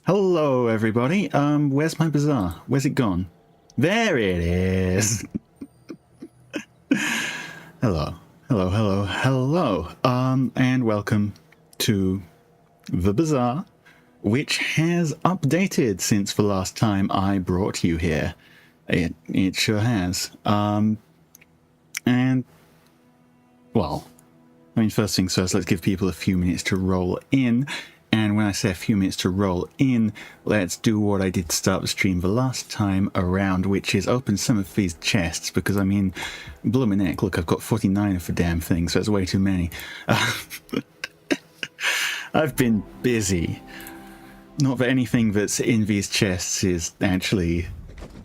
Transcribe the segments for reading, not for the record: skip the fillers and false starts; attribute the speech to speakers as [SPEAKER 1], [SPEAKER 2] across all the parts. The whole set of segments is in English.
[SPEAKER 1] Hello, everybody. Where's my bazaar? Where's it gone? There it is. Hello, hello, hello, hello. And welcome to the bazaar, which has updated since the last time I brought you here. It sure has. And well, I mean, first things first. Let's give people a few minutes to roll in. And when I say a few minutes to roll in, let's do what I did to start the stream the last time around, which is open some of these chests, because, I mean, bloomin' heck, look, I've got 49 of the damn thing, so that's way too many. I've been busy. Not that anything that's in these chests is actually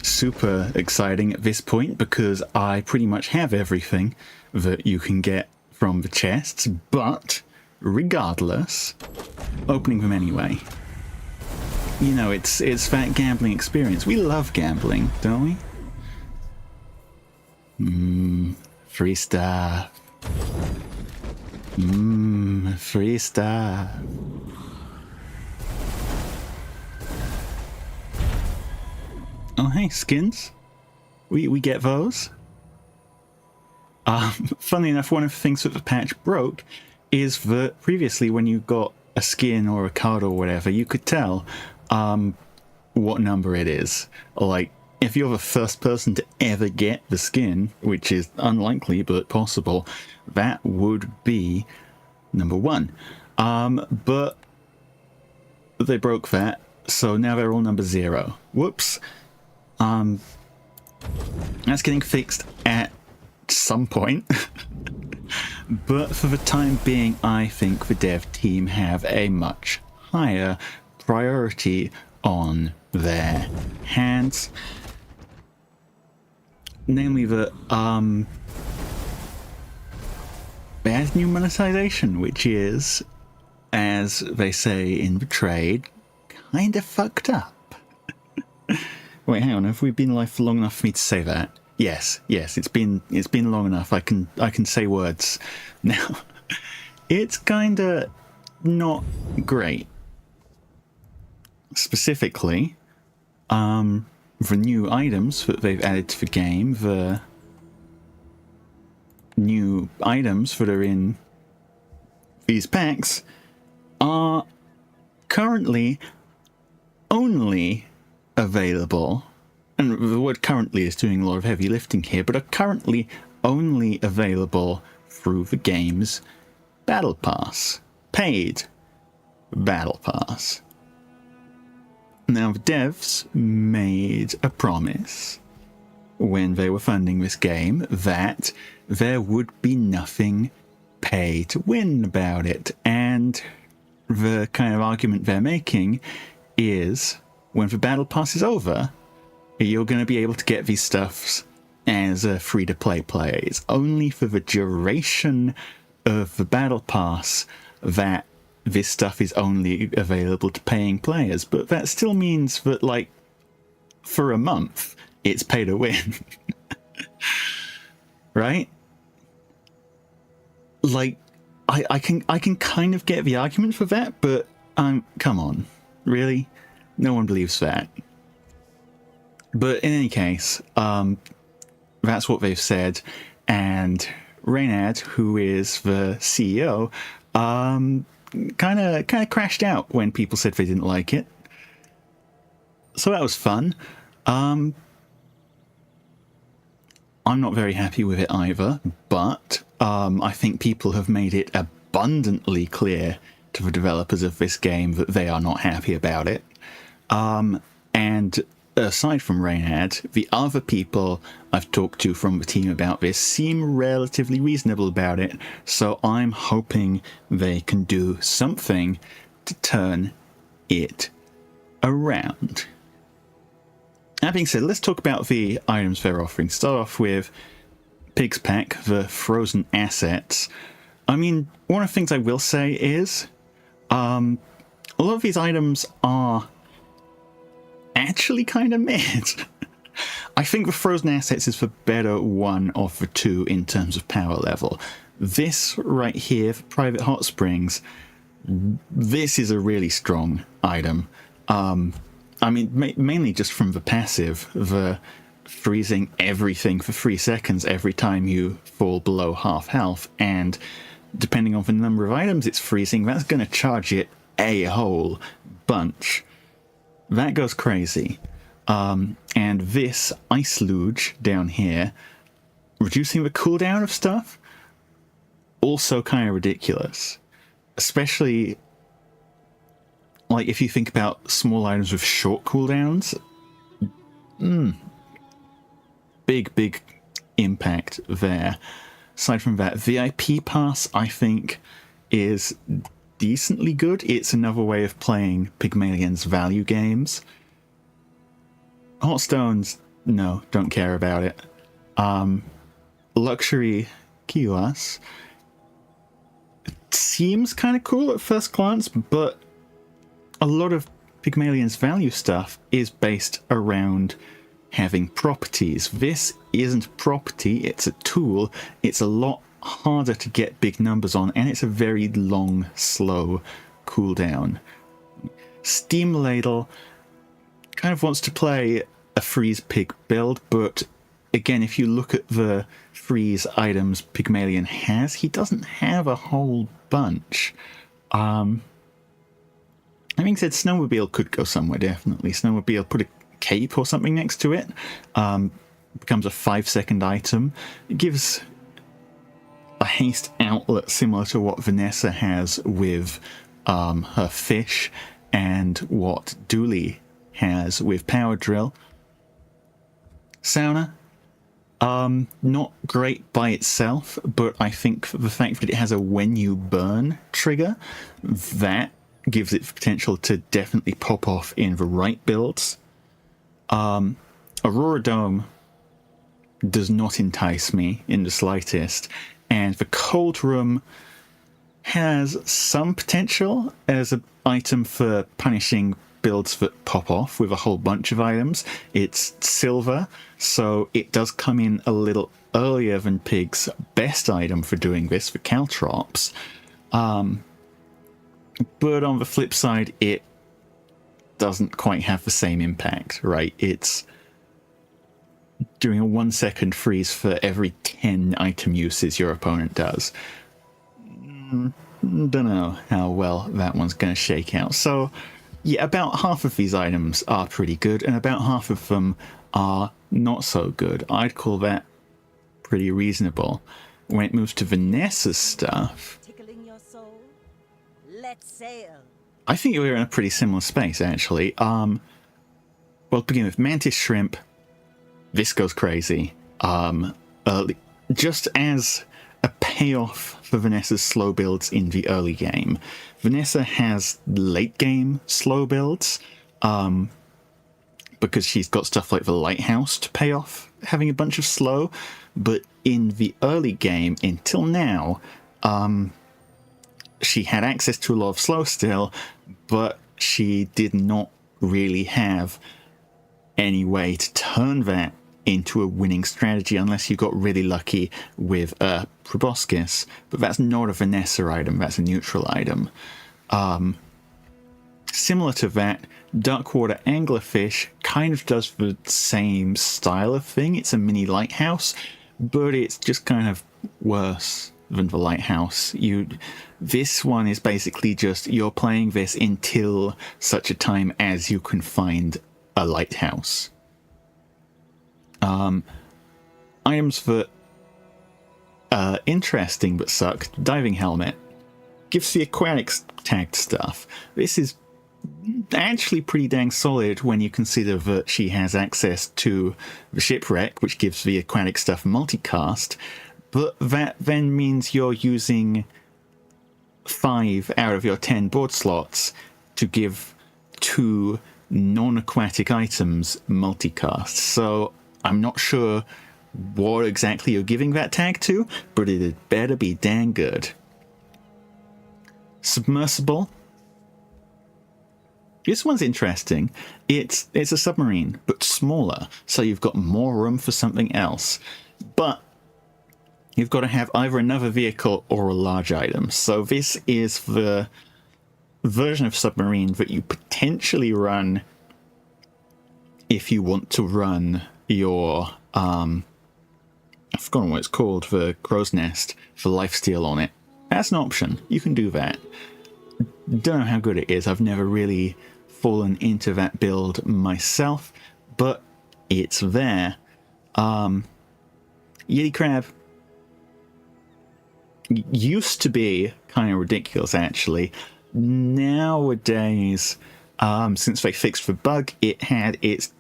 [SPEAKER 1] super exciting at this point, because I pretty much have everything that you can get from the chests, but regardless, opening them anyway. You know, it's that gambling experience. We love gambling, don't we? Free stuff. Free stuff. Oh, hey, skins. We get those. Funnily enough, one of the things that the patch broke is that previously when you got a skin or a card or whatever, you could tell what number it is. Like, if you're the first person to ever get the skin, which is unlikely but possible, that would be number 1. But they broke that, so now they're all number 0. Whoops. That's getting fixed at some point. But for the time being, I think the dev team have a much higher priority on their hands. Namely that they added new monetization, which is, as they say in the trade, kind of fucked up. Wait, hang on, have we been live for long enough for me to say that? Yes, it's been long enough. I can say words now. It's kinda not great. Specifically, the new items that they've added to the game, the new items that are in these packs, are currently only available. And the word currently is doing a lot of heavy lifting here, but are currently only available through the game's Battle Pass. Paid Battle Pass. Now, the devs made a promise when they were funding this game that there would be nothing pay to win about it. And the kind of argument they're making is when the Battle Pass is over, you're going to be able to get these stuffs as a free-to-play player. It's only for the duration of the Battle Pass that this stuff is only available to paying players. But that still means that, like, for a month, it's pay to win. Right? Like, I can kind of get the argument for that, but come on. Really? No one believes that. But in any case, that's what they've said, and Reynad, who is the CEO, kind of crashed out when people said they didn't like it. So that was fun. I'm not very happy with it either, but I think people have made it abundantly clear to the developers of this game that they are not happy about it. And aside from Reynad, the other people I've talked to from the team about this seem relatively reasonable about it, so I'm hoping they can do something to turn it around. That being said, let's talk about the items they're offering. Start off with Pig's Pack, the frozen assets. I mean, one of the things I will say is a lot of these items are actually kind of mid. I think the frozen assets is the better one of the two in terms of power level. This right here, the private hot springs, this is a really strong item. I mean, mainly just from the passive, the freezing everything for 3 seconds every time you fall below half health, and depending on the number of items it's freezing, that's going to charge it a whole bunch. That goes crazy. And this Ice Luge down here, reducing the cooldown of stuff, also kind of ridiculous. Especially, like, if you think about small items with short cooldowns. Big impact there. Aside from that, VIP Pass, I think, is decently good. It's another way of playing Pygmalion's value games. Hearthstone's, no, don't care about it. Luxury QS seems kind of cool at first glance, but a lot of Pygmalion's value stuff is based around having properties. This isn't a property, it's a tool. It's a lot harder to get big numbers on, and it's a very long, slow cooldown. Steam Ladle kind of wants to play a freeze pig build, but again, if you look at the freeze items Pygmalion has, he doesn't have a whole bunch. Having said, Snowmobile could go somewhere, definitely. Snowmobile, put a cape or something next to it. Becomes a 5-second item. It gives a haste outlet similar to what Vanessa has with her fish, and what Dooley has with Power Drill. Sauna, not great by itself, but I think the fact that it has a when you burn trigger, that gives it potential to definitely pop off in the right builds. Aurora Dome does not entice me in the slightest, and the Cold Room has some potential as an item for punishing builds that pop off with a whole bunch of items. It's silver, so it does come in a little earlier than Pig's best item for doing this, for Caltrops. But on the flip side, it doesn't quite have the same impact, right? It's doing a 1-second freeze for every 10 item uses your opponent does. Don't know how well that one's going to shake out. So, yeah, about half of these items are pretty good, and about half of them are not so good. I'd call that pretty reasonable. When it moves to Vanessa's stuff,
[SPEAKER 2] Tickling your soul? Let's sail.
[SPEAKER 1] I think we're in a pretty similar space, actually. Well, to begin with, Mantis Shrimp. This goes crazy. Just as a payoff for Vanessa's slow builds in the early game, Vanessa has late game slow builds, because she's got stuff like the Lighthouse to pay off having a bunch of slow. But in the early game, until now, she had access to a lot of slow still, but she did not really have any way to turn that into a winning strategy unless you got really lucky with a Proboscis. But that's not a Vanessa item, that's a neutral item. Similar to that, Darkwater Anglerfish kind of does the same style of thing. It's a mini lighthouse, but it's just kind of worse than the lighthouse. This one is basically just you're playing this until such a time as you can find a lighthouse. Items that are interesting but suck. Diving Helmet gives the aquatics tagged stuff. This is actually pretty dang solid when you consider that she has access to the Shipwreck, which gives the aquatic stuff multicast, but that then means you're using 5 out of your 10 board slots to give 2 non-aquatic items multicast. So I'm not sure what exactly you're giving that tag to, but it had better be dang good. Submersible. This one's interesting. It's a submarine, but smaller, so you've got more room for something else. But you've got to have either another vehicle or a large item. So this is the version of submarine that you potentially run if you want to run your I've forgotten what it's called, the crow's nest for lifesteal on it. That's an option. You can do that. Don't know how good it is. I've never really fallen into that build myself, but it's there. Yeti crab used to be kind of ridiculous, actually. Nowadays, since they fixed the bug, it's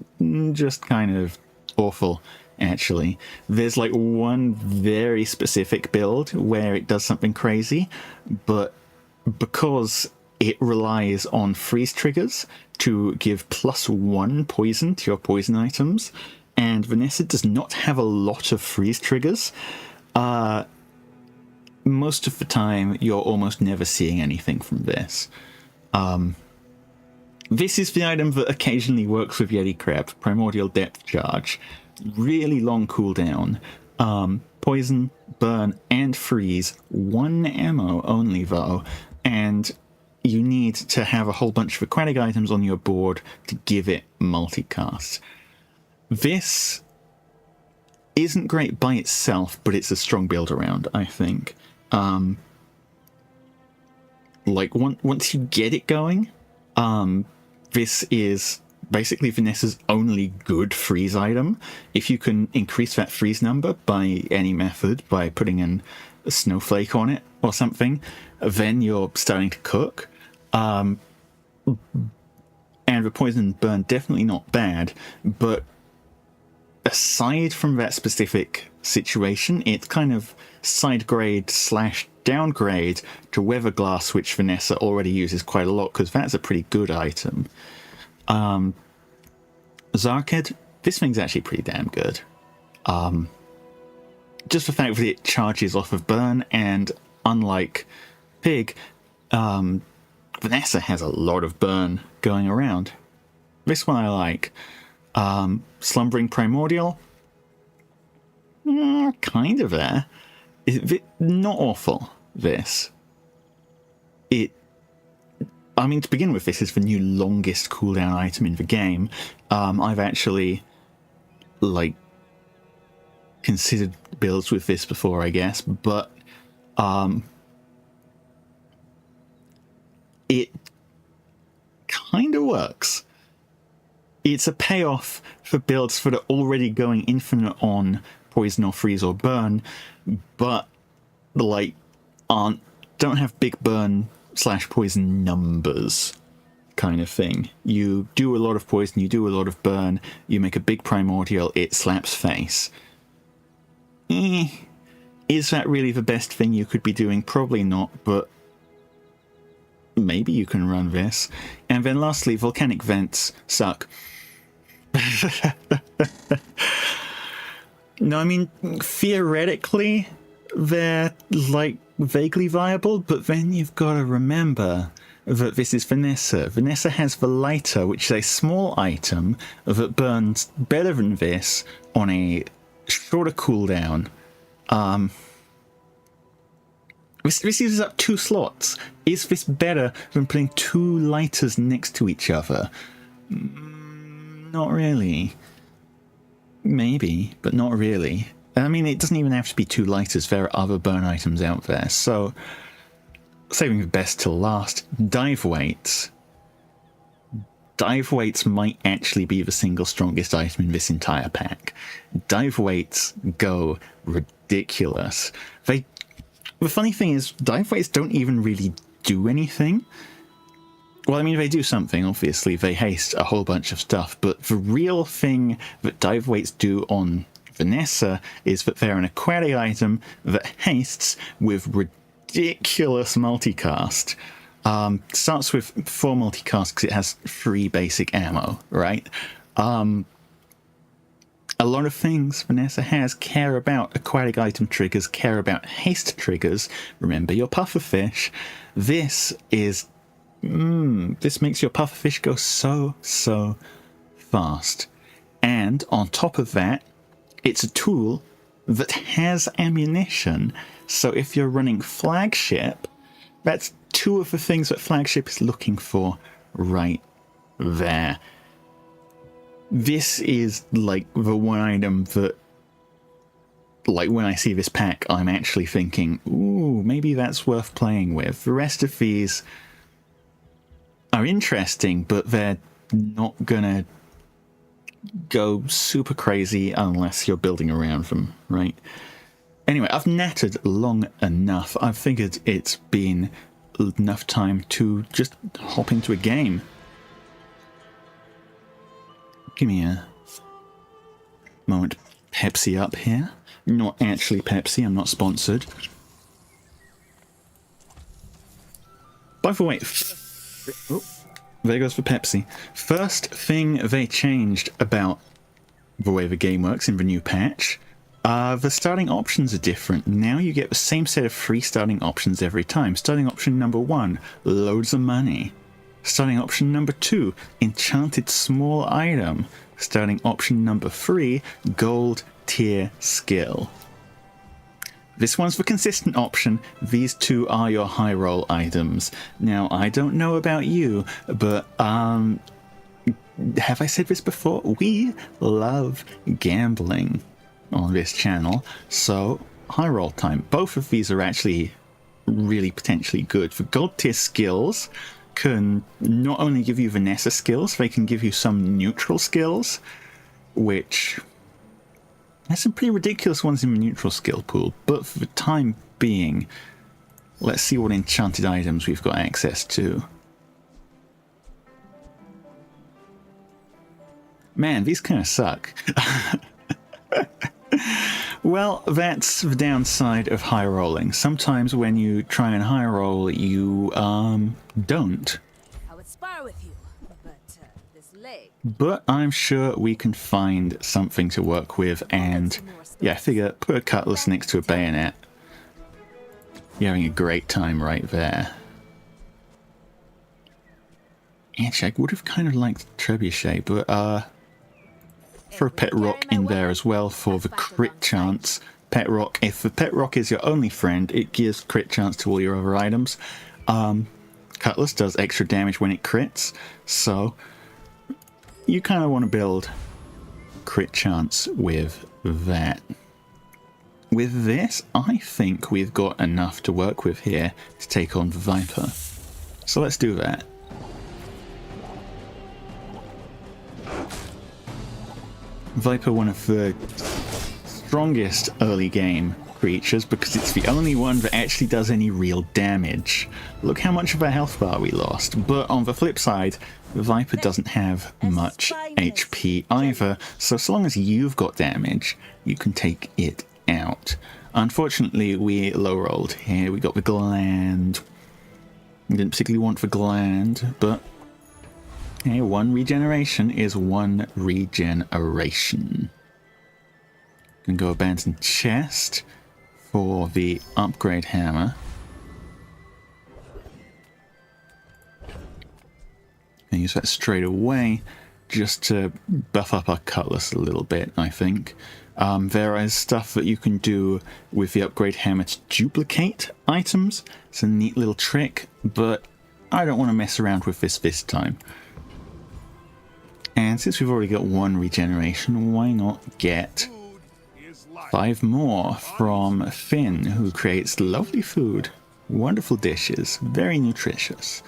[SPEAKER 1] just kind of awful, actually. There's like one very specific build where it does something crazy, but because it relies on freeze triggers to give +1 poison to your poison items, and Vanessa does not have a lot of freeze triggers, most of the time you're almost never seeing anything from this. This is the item that occasionally works with Yeti Crab, Primordial Depth Charge. Really long cooldown. Poison, burn, and freeze. 1 ammo only, though. And you need to have a whole bunch of aquatic items on your board to give it multicast. This isn't great by itself, but it's a strong build around, I think. Once you get it going, this is basically Vanessa's only good freeze item. If you can increase that freeze number by any method, by putting in a snowflake on it or something, then you're starting to cook. And the poison and burn, definitely not bad, but aside from that specific situation, it's kind of side grade / downgrade to weather glass, which Vanessa already uses quite a lot because that's a pretty good item. Zarked, this thing's actually pretty damn good. Just the fact that it charges off of burn, and unlike Pig, Vanessa has a lot of burn going around. This one I like. Slumbering Primordial, kind of there. Not awful, this. I mean, to begin with, this is the new longest cooldown item in the game. I've actually, considered builds with this before, I guess, but it kind of works. It's a payoff for builds that are already going infinite on poison or freeze or burn, but don't have big burn / poison numbers kind of thing. You do a lot of poison, you do a lot of burn, you make a big primordial, it slaps face. Is that really the best thing you could be doing? Probably not, but maybe you can run this. And then lastly, volcanic vents suck. No, I mean, theoretically, they're vaguely viable, but then you've got to remember that this is Vanessa. Vanessa has the lighter, which is a small item that burns better than this on a shorter cooldown. This uses up 2 slots. Is this better than putting 2 lighters next to each other? Not really. Maybe, but not really. I mean, it doesn't even have to be 2 lighters. There are other burn items out there. So, saving the best till last, dive weights. Dive weights might actually be the single strongest item in this entire pack. Dive weights go ridiculous. The funny thing is, dive weights don't even really do anything. Well, I mean, they do something, obviously. They haste a whole bunch of stuff, but the real thing that dive weights do on Vanessa is that they're an aquatic item that hastes with ridiculous multicast. Starts with 4 multicast because it has 3 basic ammo, right? A lot of things Vanessa has care about aquatic item triggers, care about haste triggers. Remember your pufferfish. This makes your pufferfish go so fast. And on top of that, it's a tool that has ammunition. So if you're running flagship, that's 2 of the things that flagship is looking for right there. This is like the one item that, like, when I see this pack, I'm actually thinking, ooh, maybe that's worth playing with. The rest of these are interesting, but they're not gonna go super crazy unless you're building around them, right? Anyway, I've nattered long enough. I've figured it's been enough time to just hop into a game. Give me a moment. Pepsi up here. Not actually Pepsi, I'm not sponsored. By the way, there goes for Pepsi. First thing they changed about the way the game works in the new patch, the starting options are different. Now you get the same set of 3 starting options every time. Starting option number 1, loads of money. Starting option number 2, enchanted small item. Starting option number 3, gold tier skill. This one's the consistent option. These 2 are your high roll items. Now, I don't know about you, but have I said this before? We love gambling on this channel, so high roll time. Both of these are actually really potentially good. For gold tier skills, can not only give you Vanessa skills, they can give you some neutral skills, which there's some pretty ridiculous ones in the neutral skill pool, but for the time being, let's see what enchanted items we've got access to. Man, these kind of suck. Well, that's the downside of high rolling. Sometimes when you try and high roll, you don't.
[SPEAKER 2] I would spar with you, but this leg.
[SPEAKER 1] But I'm sure we can find something to work with, and yeah, I figure put a cutlass next to a bayonet. You're having a great time right there. Actually, I would have kind of liked trebuchet, but throw a pet rock in there as well for the crit chance. Pet rock, if the pet rock is your only friend, it gives crit chance to all your other items. Cutlass does extra damage when it crits, so you kind of want to build crit chance with that. With this, I think we've got enough to work with here to take on the Viper. So let's do that. Viper, one of the strongest early game creatures because it's the only one that actually does any real damage. Look how much of our health bar we lost. But on the flip side, the Viper doesn't have much HP either, so as long as you've got damage, you can take it out. Unfortunately, we low rolled here. We got the gland. We didn't particularly want the gland, but hey, 1 regeneration is 1 regeneration. Can go abandon chest for the upgrade hammer. And use that straight away just to buff up our cutlass a little bit, I think. There is stuff that you can do with the upgrade hammer to duplicate items. It's a neat little trick, but I don't want to mess around with this time. And since we've already got 1 regeneration, why not get 5 more from Finn, who creates lovely food, wonderful dishes, very nutritious.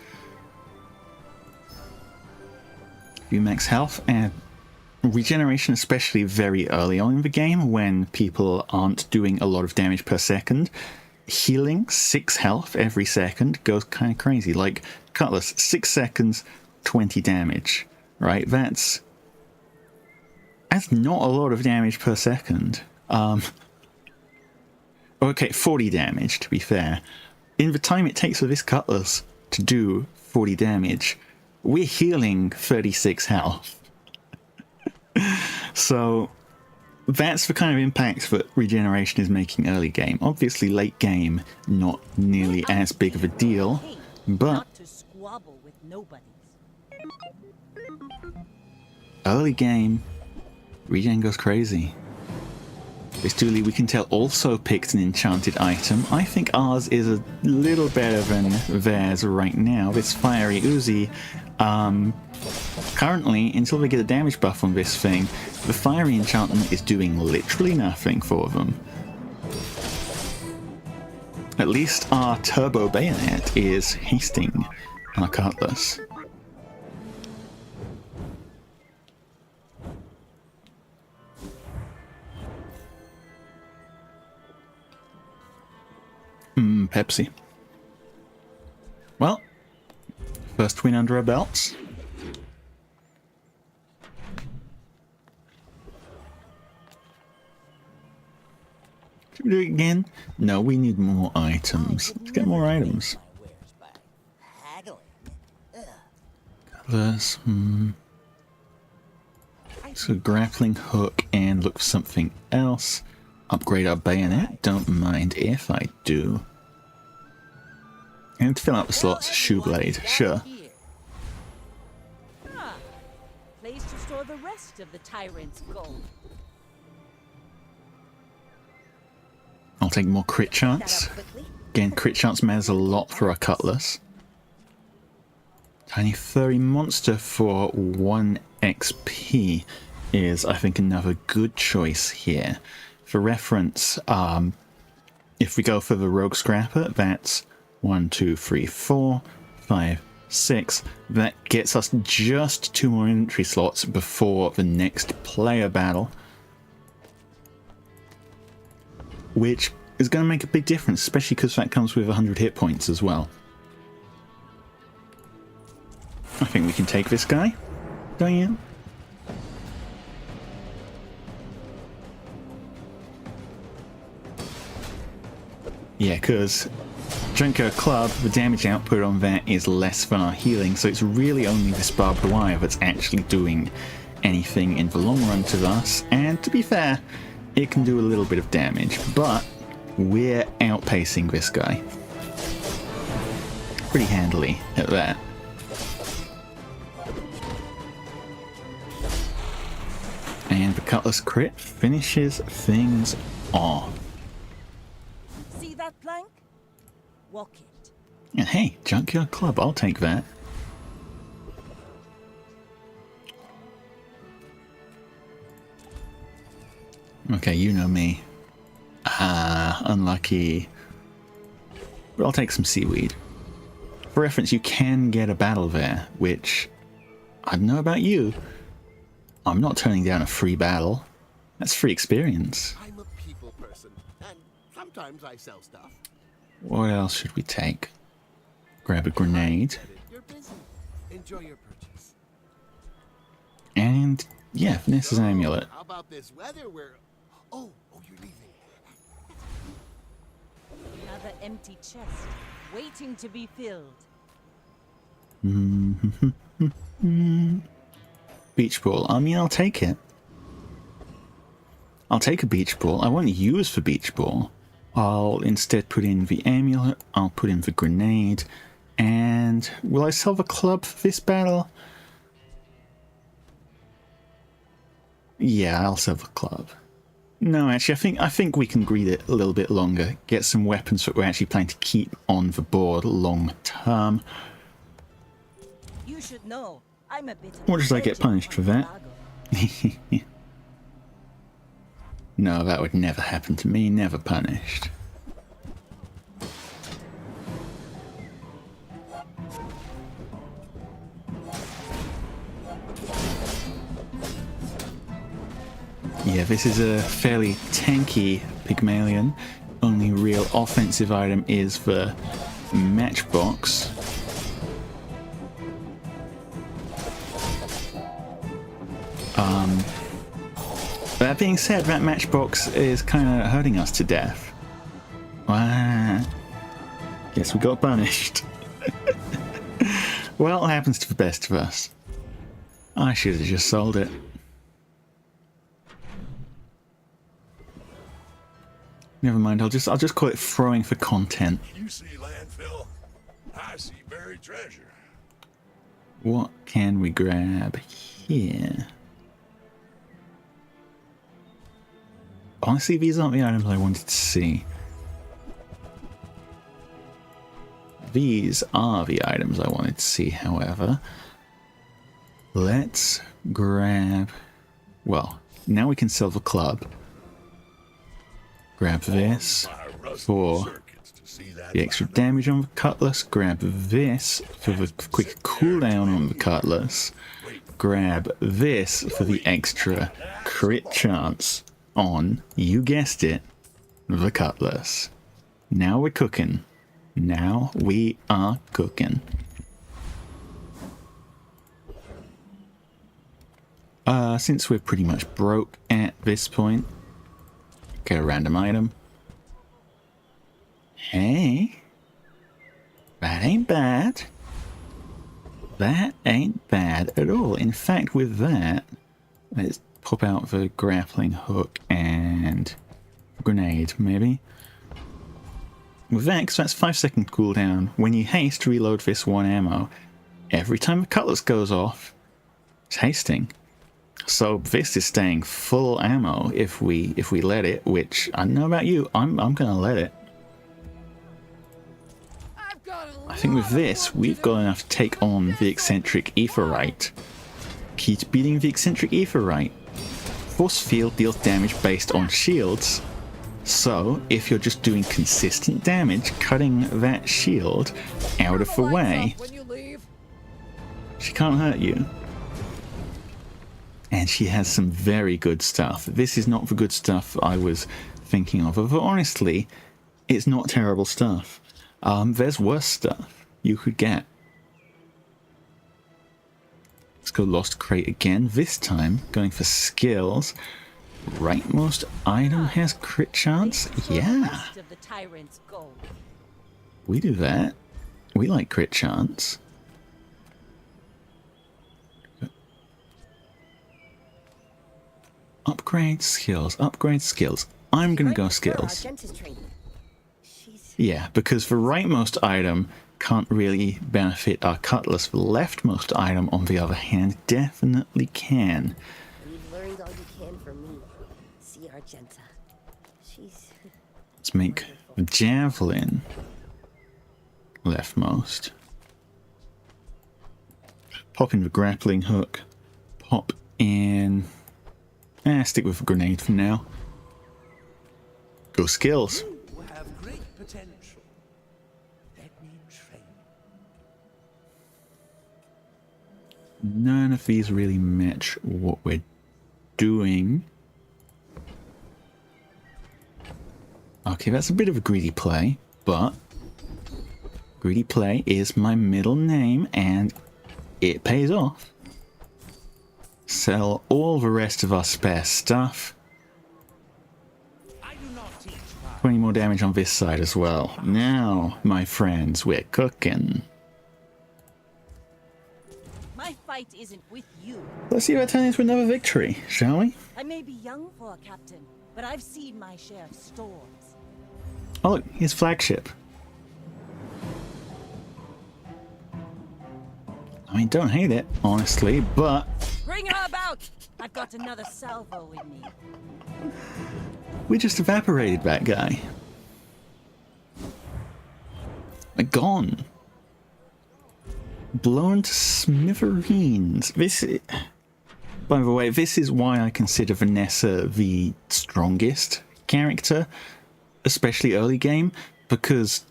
[SPEAKER 1] You max health and regeneration, especially very early on in the game when people aren't doing a lot of damage per second. Healing 6 health every second goes kind of crazy. Like Cutlass, 6 seconds, 20 damage. Right, that's not a lot of damage per second. Okay, 40 damage to be fair. In the time it takes for this Cutlass to do 40 damage. We're healing 36 health. So that's the kind of impact that regeneration is making early game. Obviously late game, not nearly as big of a deal, but
[SPEAKER 2] Not to squabble with nobodies.
[SPEAKER 1] early game, regen goes crazy. This Dooley, we can tell, also picked an enchanted item. I think ours is a little better than theirs right now. This Fiery Uzi, currently, until they get a damage buff on this thing, the Fiery enchantment is doing literally nothing for them. At least our Turbo Bayonet is hasting our Cutlass. Pepsi. Well, first win under our belts. Should we do it again? No, we need more items. Let's get more items. Cutlass, So grappling hook and look for something else. Upgrade our bayonet. Don't mind if I do. And fill out the slots. Shoe blade. Sure.
[SPEAKER 2] Place to store the rest of the tyrant's gold.
[SPEAKER 1] I'll take more crit chance. Again, crit chance matters a lot for our cutlass. Tiny furry monster for 1 XP is, I think, another good choice here. For reference, if we go for the rogue scrapper, that's 1, 2, 3, 4, 5, 6. That gets us just 2 more inventory slots before the next player battle, which is going to make a big difference, especially because that comes with 100 hit points as well. I think we can take this guy. Don't you? Yeah, because Junkyard Club, the damage output on that is less than our healing, so it's really only this barbed wire that's actually doing anything in the long run to us. And to be fair, it can do a little bit of damage, but we're outpacing this guy pretty handily at that. And the Cutlass crit finishes things off.
[SPEAKER 2] See that plank? Walk it.
[SPEAKER 1] And hey, Junkyard Club, I'll take that. Okay, you know me. Ah, unlucky. But I'll take some seaweed. For reference, you can get a battle there, which I don't know about you. I'm not turning down a free battle. That's free experience.
[SPEAKER 3] I'm a people person, and sometimes I sell stuff.
[SPEAKER 1] What else should we take? Grab a grenade.
[SPEAKER 3] You're busy. Enjoy your purchase.
[SPEAKER 1] And, yeah, Vanessa's amulet.
[SPEAKER 3] How about this weather where... Oh, you're leaving.
[SPEAKER 2] Another empty chest, waiting to be filled.
[SPEAKER 1] Beach ball. I mean, I'll take it. I'll take a beach ball. I won't use for beach ball. I'll instead put in the amulet. I'll put in the grenade. And will I sell the club for this battle? Yeah, I'll sell the club. No, actually, I think we can greed it a little bit longer. Get some weapons that we're actually planning to keep on the board long term.
[SPEAKER 2] You should know, I'm a bit.
[SPEAKER 1] Or does I get punished for that? No, that would never happen to me. Never punished. Yeah, this is a fairly tanky Pygmalion. Only real offensive item is the matchbox. That being said, that matchbox is kind of hurting us to death. Guess we got punished. Well, it happens to the best of us. I should have just sold it. Never mind, I'll just call it throwing for content.
[SPEAKER 4] You see landfill, I see buried treasure.
[SPEAKER 1] What can we grab here? Honestly, these aren't the items I wanted to see. These are the items I wanted to see, however. Let's grab... Well, now we can sell the club. Grab this for the extra damage on the cutlass. Grab this for the quick cooldown on the cutlass. Grab this for the extra crit chance on, you guessed it, the cutlass. Now we're cooking. Now we are cooking. Since we're pretty much broke at this point, get a random item. Hey, that ain't bad. That ain't bad at all. In fact, with that, let's pop out the grappling hook and grenade, maybe. With that, because that's 5-second cooldown, when you haste, reload this one ammo. Every time the cutlass goes off, it's hasting. So this is staying full ammo if we let it, which I don't know about you, I'm gonna let it. I think with this, we've got enough to take on the eccentric Aetheryte. Key to beating the eccentric Aetheryte. Force field deals damage based on shields. So, if you're just doing consistent damage, cutting that shield out of the way, she can't hurt you. And she has some very good stuff. This is not the good stuff I was thinking of. But honestly, it's not terrible stuff. There's worse stuff you could get. Let's go Lost Crate again. This time, going for skills. Rightmost item has crit chance? Yeah. We do that. We like crit chance. Upgrade skills. Upgrade skills. I'm gonna go skills. Yeah, because the rightmost item can't really benefit our cutlass. The leftmost item, on the other hand, definitely can.
[SPEAKER 5] You've learned all you can from me. See Argenta. She's...
[SPEAKER 1] Let's make the javelin leftmost. Pop in the grappling hook. Pop in... stick with a grenade for now. Go skills.
[SPEAKER 4] You have great potential. Let me train.
[SPEAKER 1] None of these really match what we're doing. Okay, that's a bit of a greedy play, but greedy play is my middle name and it pays off. Sell all the rest of our spare stuff. 20 more damage on this side as well. Now, my friends, we're cooking.
[SPEAKER 2] My fight isn't with you.
[SPEAKER 1] Let's see if I turn into another victory, shall we?
[SPEAKER 2] I may be young for a captain, but I've seen my share of storms.
[SPEAKER 1] Oh look, his flagship. I mean, don't hate it, honestly, but...
[SPEAKER 2] Bring her about! I've got another salvo in me.
[SPEAKER 1] we just evaporated that guy. We're gone. Blown to smithereens. By the way, this is why I consider Vanessa the strongest character, especially early game, because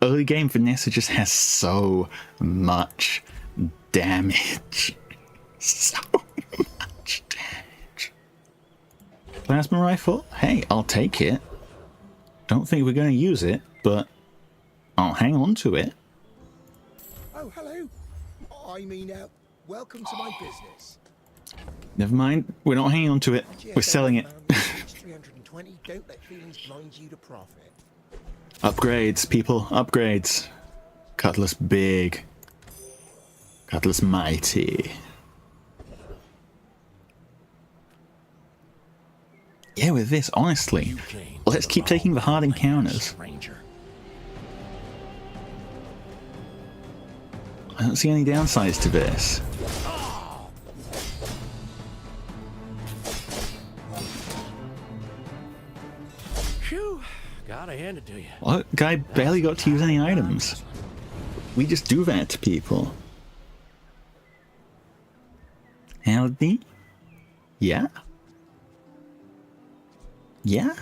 [SPEAKER 1] early game Vanessa just has so much damage. So much damage. Plasma rifle? Hey, I'll take it. Don't think we're going to use it, but I'll hang on to it.
[SPEAKER 3] Oh, hello. I mean, welcome to my business.
[SPEAKER 1] Never mind, we're not hanging on to it. We're selling it.
[SPEAKER 3] 320. Don't let feelings blind you to profit.
[SPEAKER 1] Upgrades, people, upgrades. Cutlass big. Cutlass Mighty. Yeah, with this, honestly, let's keep taking the hard encounters. I don't see any downsides to this.
[SPEAKER 4] Phew, gotta hand it to you.
[SPEAKER 1] Well, guy barely got to use any items. We just do that to people. Howdy? Yeah? Yeah?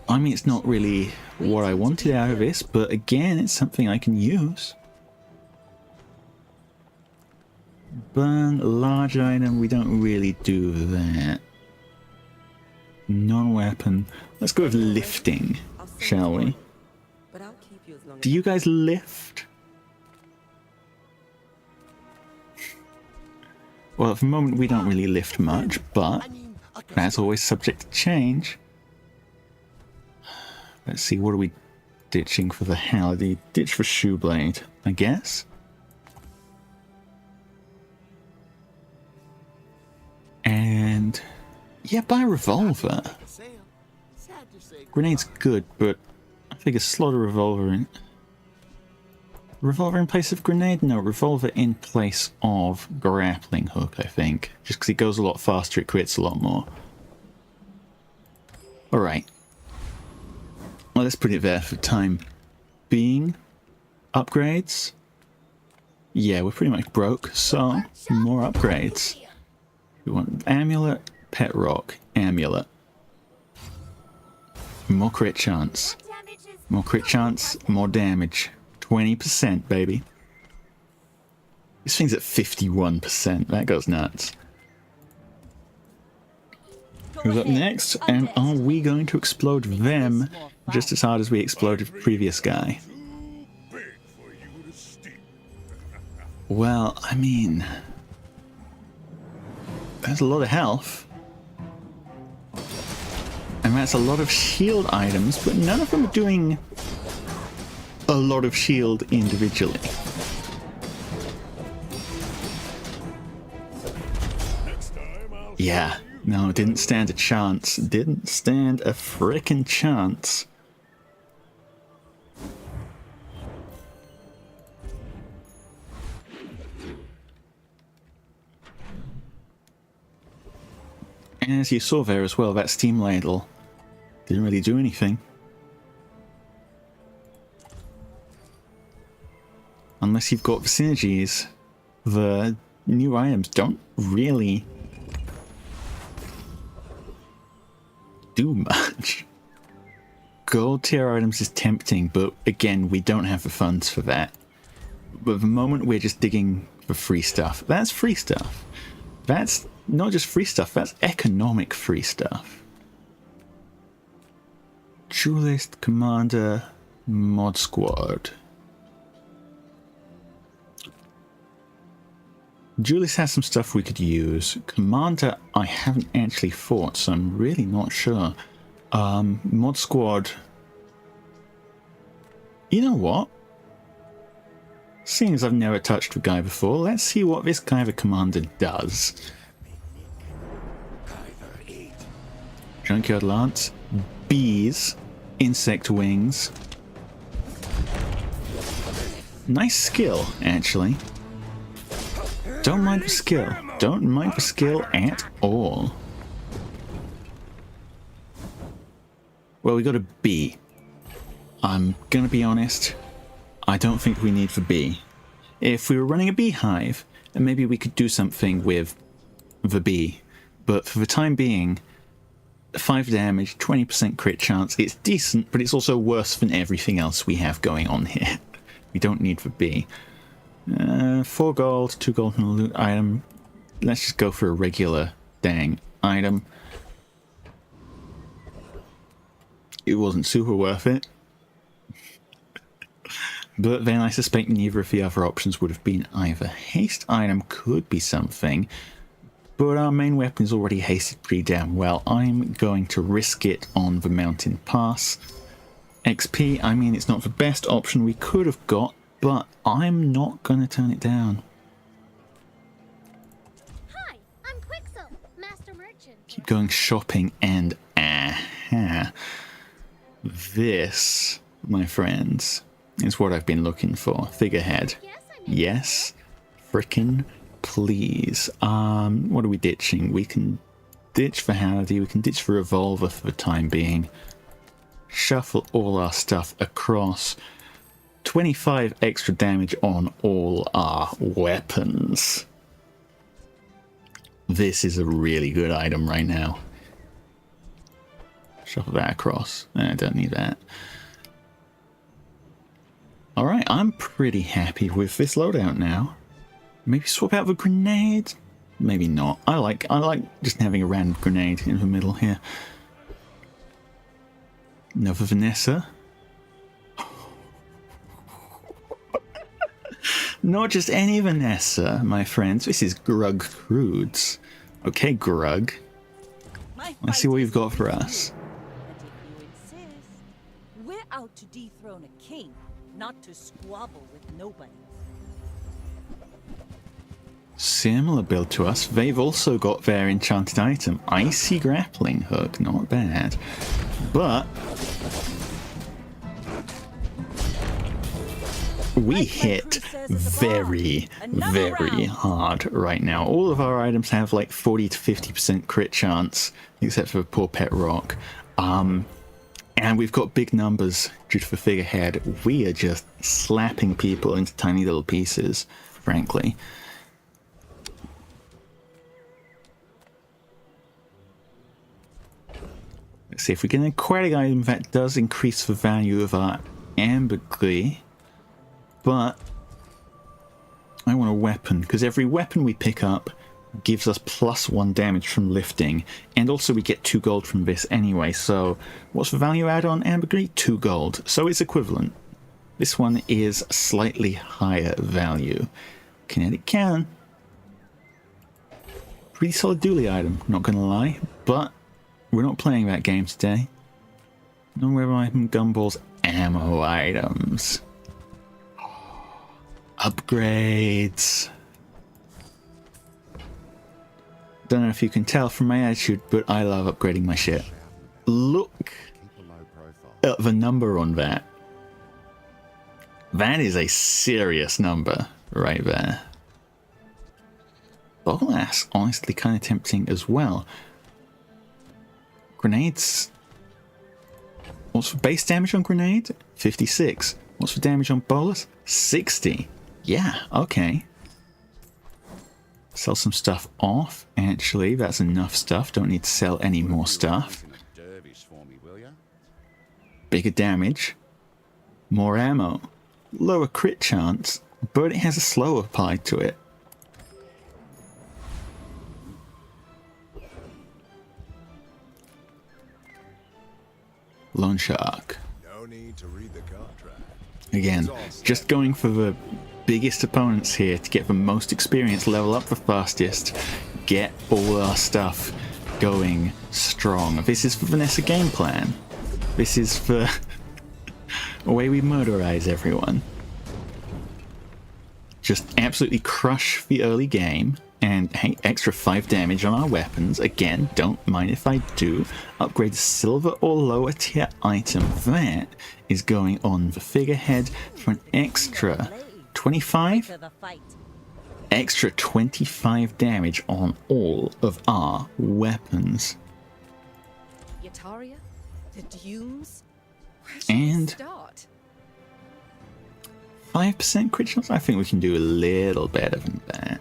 [SPEAKER 1] I mean, it's not really what I wanted out of this, but again, it's something I can use. Burn large item, we don't really do that. Non-weapon. Let's go with lifting, shall we?
[SPEAKER 2] But I'll keep you as long
[SPEAKER 1] Do you guys lift? Well, at the moment we don't really lift much, but that's always subject to change. Let's see, what are we ditching for the Halliday? Ditch for Shoeblade, I guess. And yeah, buy a revolver. Grenade's good, but I think a slot a revolver in. Revolver in place of grenade? No, revolver in place of grappling hook, I think. Just because it goes a lot faster, it crits a lot more. Alright. Well, let's put it there for time being. Upgrades? Yeah, we're pretty much broke, so more upgrades. We want amulet, pet rock, amulet. More crit chance. More crit chance, more damage. 20%, baby. This thing's at 51%. That goes nuts. Who's up next? And are we going to explode them just as hard as we exploded the previous guy? Well, I mean, that's a lot of health. And that's a lot of shield items, but none of them are doing a lot of shield individually. Yeah, no, didn't stand a chance. Didn't stand a frickin' chance. And as you saw there as well, that steam ladle didn't really do anything. Unless you've got the synergies, the new items don't really do much. Gold tier items is tempting, but again, we don't have the funds for that. But at the moment, we're just digging for free stuff. That's free stuff. That's not just free stuff, that's economic free stuff. Duelist, Commander, Mod Squad. Duelist has some stuff we could use. Commander, I haven't actually fought, so I'm really not sure. Mod Squad. You know what? Seeing as I've never touched the guy before, let's see what this guy, the Commander, does. Junkyard Lance. Bees. Insect wings. Nice skill, actually. Don't mind the skill. Don't mind the skill at all. Well, we got a bee. I'm gonna be honest. I don't think we need the bee. If we were running a beehive, then maybe we could do something with the bee. But for the time being, 5 damage, 20% crit chance. It's decent, but it's also worse than everything else we have going on here. We don't need the bee. 4 gold, 2 gold and a loot item. Let's just go for a regular dang item. It wasn't super worth it. But then I suspect neither of the other options would have been either. Haste item could be something, but our main weapon is already hasted pretty damn well. I'm going to risk it on the mountain pass. XP, I mean, it's not the best option we could have got, but I'm not going to turn it down.
[SPEAKER 6] Hi, I'm Quixel, Master Merchant.
[SPEAKER 1] Keep going shopping and this, my friends, is what I've been looking for. Figurehead. Yes, frickin' please. What are we ditching? We can ditch for Howdy, we can ditch for Revolver for the time being. Shuffle all our stuff across. 25 extra damage on all our weapons. This is a really good item right now. Shuffle that across. I don't need that. Alright, I'm pretty happy with this loadout now. Maybe swap out the grenade? Maybe not. I like just having a random grenade in the middle here. Another Vanessa. Not just any Vanessa, my friends. This is Grug Crudes. Okay, Grug. Let's see what you've got for us.
[SPEAKER 2] But if you insist, we're out to dethrone a king, not to squabble with nobody.
[SPEAKER 1] Similar build to us. They've also got their enchanted item. Icy grappling hook. Not bad. But we hit very, very hard right now. All of our items have like 40 to 50% crit chance, except for poor Pet Rock. And we've got big numbers due to the figurehead. We are just slapping people into tiny little pieces, frankly. Let's see if we get an aquatic item that does increase the value of our ambergris. But I want a weapon, because every weapon we pick up gives us +1 damage from lifting, and also we get 2 gold from this anyway. So what's the value add on ambergris? 2 gold. So it's equivalent. This one is slightly higher value. Kinetic cannon. Pretty solid dually item, not gonna lie, but we're not playing that game today. No web item, gumballs, ammo items. Upgrades. Don't know if you can tell from my attitude, but I love upgrading my shit. Look at the number on that. That is a serious number right there. Oh, that's honestly kind of tempting as well. Grenades. What's the base damage on grenade? 56. What's the damage on bolus? 60. Yeah, okay. Sell some stuff off. Actually, that's enough stuff. Don't need to sell any more stuff. Bigger damage. More ammo. Lower crit chance, but it has a slow applied to it. Loan Shark.
[SPEAKER 3] No need to read the contract.
[SPEAKER 1] Again, just going for the biggest opponents here to get the most experience, level up the fastest, get all our stuff going strong. This is for Vanessa game plan. This is for the way we murderize everyone. Just absolutely crush the early game. And hey, extra 5 damage on our weapons. Again, don't mind if I do. Upgrade a silver or lower tier item. That is going on the figurehead for an extra 25? Extra 25 damage on all of our weapons.
[SPEAKER 2] Yataria? The Dunes?
[SPEAKER 1] And 5% crit chance? I think we can do a little better than that.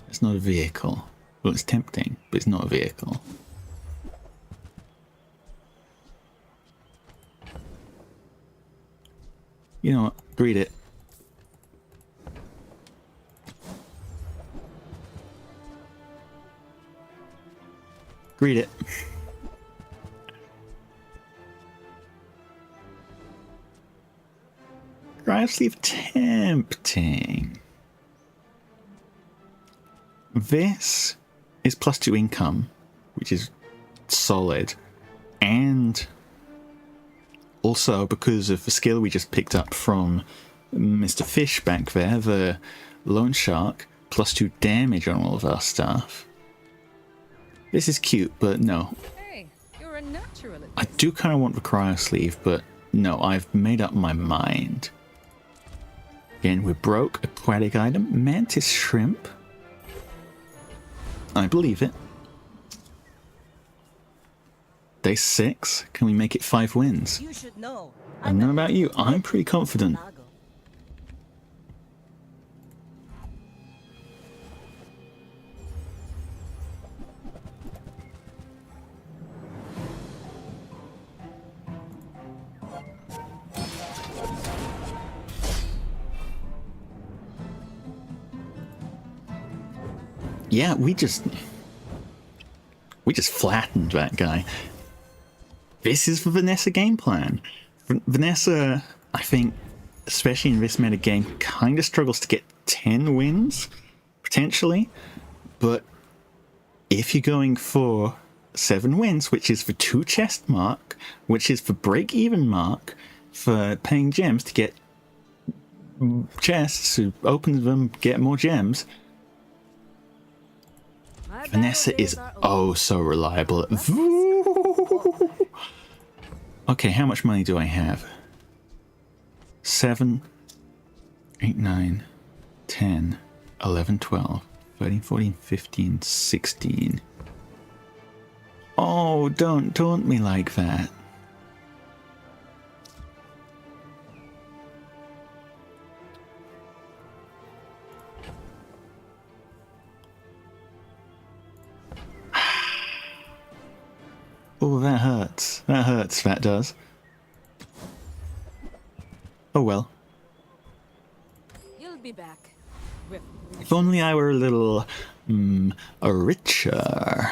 [SPEAKER 1] It's not a vehicle. Well, it's tempting, but it's not a vehicle. You know what? Greet it. Greet it. Drive sleeve tempting. This is +2 income, which is solid, and Also, because of the skill we just picked up from Mr. Fish back there, the Loan Shark, +2 damage on all of our stuff. This is cute, but no.
[SPEAKER 7] Hey, you're a natural at
[SPEAKER 1] I
[SPEAKER 7] this.
[SPEAKER 1] do kind of want the cryo sleeve, but no, I've made up my mind. Again, we're broke. Aquatic item. Mantis shrimp. I believe it. Day 6. Can we make it 5 wins?
[SPEAKER 2] You should know.
[SPEAKER 1] I don't know about you. I'm pretty confident. Yeah, we just flattened that guy. This is the Vanessa game plan. Vanessa, I think, especially in this meta game, kind of struggles to get 10 wins, potentially. But if you're going for 7 wins, which is the 2 chest mark, which is the break-even mark for paying gems to get chests, to open them, get more gems, Vanessa is oh so reliable. Okay, how much money do I have? 7, 8, 9, 10, 11, 12, 13, 14, 15, 16. Oh, don't taunt me like that. Oh, that hurts. That hurts, that does. Oh well.
[SPEAKER 7] You'll be back.
[SPEAKER 1] If only I were a little richer.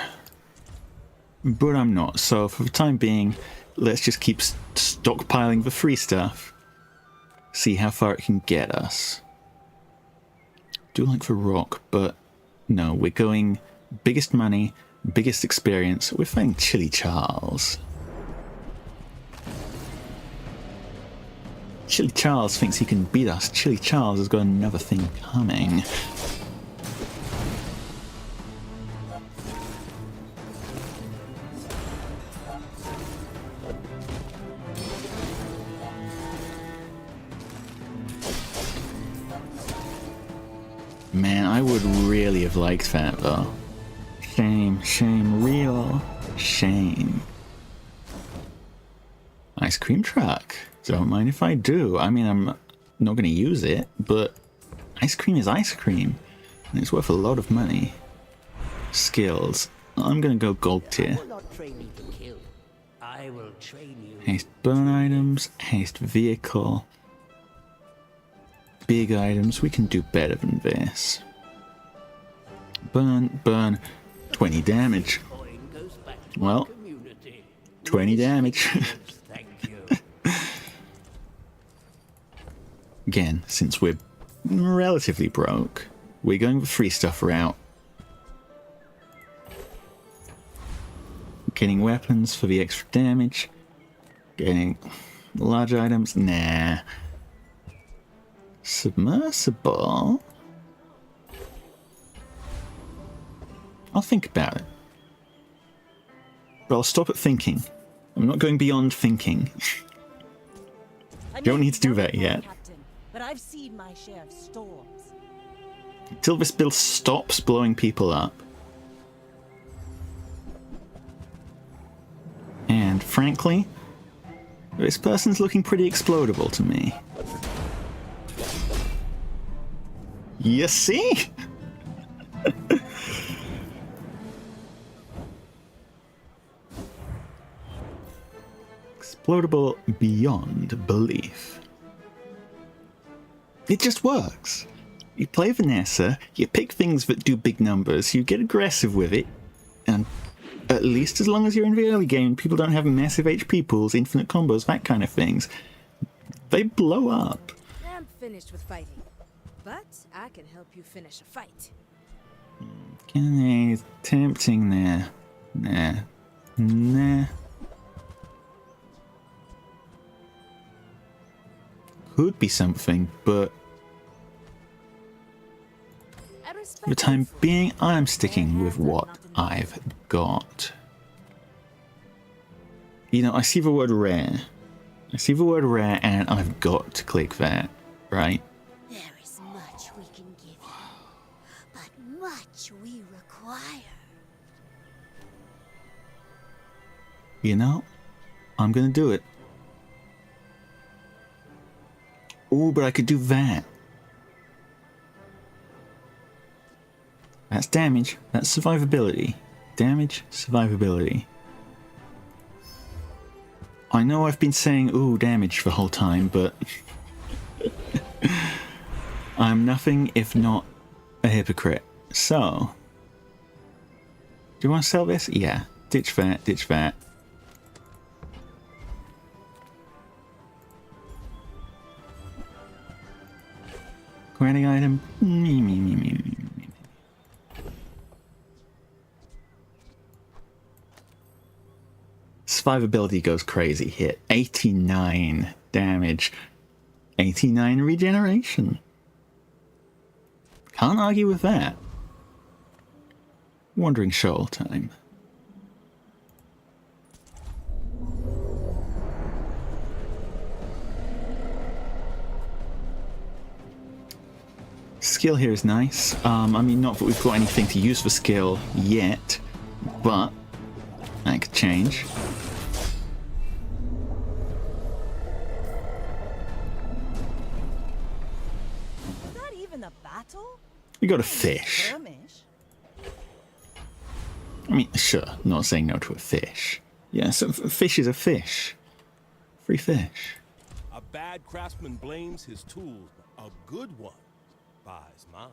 [SPEAKER 1] But I'm not, so for the time being, let's just keep stockpiling the free stuff. See how far it can get us. Do like the rock, but no, we're going biggest money, biggest experience. We're playing Chili Charles. Chili Charles thinks he can beat us. Chili Charles has got another thing coming. Man, I would really have liked that though. Shame, shame, real shame. Ice cream truck. Don't mind if I do. I mean, I'm not going to use it, but ice cream is ice cream. And it's worth a lot of money. Skills. I'm going to go gold tier.
[SPEAKER 4] I will not train you to kill. I will train you.
[SPEAKER 1] Haste burn items, haste vehicle. Big items, we can do better than this. Burn, burn, 20 damage.
[SPEAKER 4] Coin goes back to
[SPEAKER 1] Well,
[SPEAKER 4] the community.
[SPEAKER 1] 20 damage.
[SPEAKER 4] Thank you.
[SPEAKER 1] Again, since we're relatively broke, we're going the free stuff route. Getting weapons for the extra damage. Getting large items, nah. Submersible? I'll think about it. But I'll stop at thinking. I'm not going beyond thinking. Don't need to do that yet.
[SPEAKER 2] Captain, but I've seen my share of storms.
[SPEAKER 1] Until this build stops blowing people up. And frankly, this person's looking pretty explodable to me. You see? Explodable beyond belief. It just works. You play Vanessa, you pick things that do big numbers, you get aggressive with it, and at least as long as you're in the early game, people don't have massive HP pools, infinite combos, that kind of things, they blow up.
[SPEAKER 7] I'm finished with fighting, but I can help you finish a fight.
[SPEAKER 1] Can I? Tempting there. Nah. Nah. could be something, but
[SPEAKER 2] I
[SPEAKER 1] for
[SPEAKER 2] respect
[SPEAKER 1] the time
[SPEAKER 2] you.
[SPEAKER 1] being, I'm sticking with what I've got. You know, I see the word rare. I see the word rare, and I've got to click that, right?
[SPEAKER 5] There is much we can give you, but much we require.
[SPEAKER 1] You know, I'm gonna do it. Oh, but I could do that. That's damage. That's survivability. Damage, survivability. I know I've been saying, ooh, damage the whole time, but I'm nothing if not a hypocrite. So, do you want to sell this? Yeah. Ditch that, ditch that. Granting item. Survivability goes crazy. Hit 89 damage, 89 regeneration. Can't argue with that. Wandering Shoal time. Skill here is nice. I mean, not that we've got anything to use for skill yet, but that could change.
[SPEAKER 2] Is that even a battle?
[SPEAKER 1] We got a fish.
[SPEAKER 2] Skirmish?
[SPEAKER 1] I mean, sure, not saying no to a fish. Yeah, so fish is a fish. Free fish.
[SPEAKER 4] A bad craftsman blames his tools. A good one buys mine.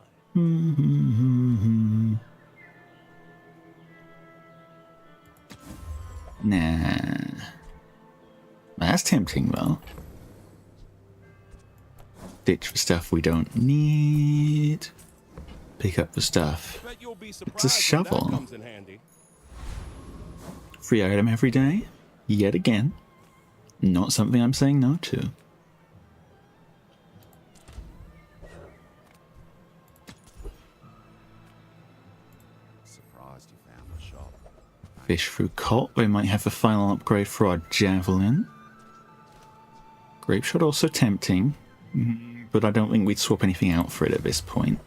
[SPEAKER 1] Nah. That's tempting, though. Ditch for stuff we don't need. Pick up the stuff.
[SPEAKER 4] Bet you'll be
[SPEAKER 1] It's a
[SPEAKER 4] surprised when that
[SPEAKER 1] shovel.
[SPEAKER 4] comes in handy.
[SPEAKER 1] Free item every day. Yet again. Not something I'm saying no to.
[SPEAKER 3] Surprised you found the shop.
[SPEAKER 1] Fish through cult. We might have the final upgrade for our javelin. Grape shot also tempting, but I don't think we'd swap anything out for it at this point.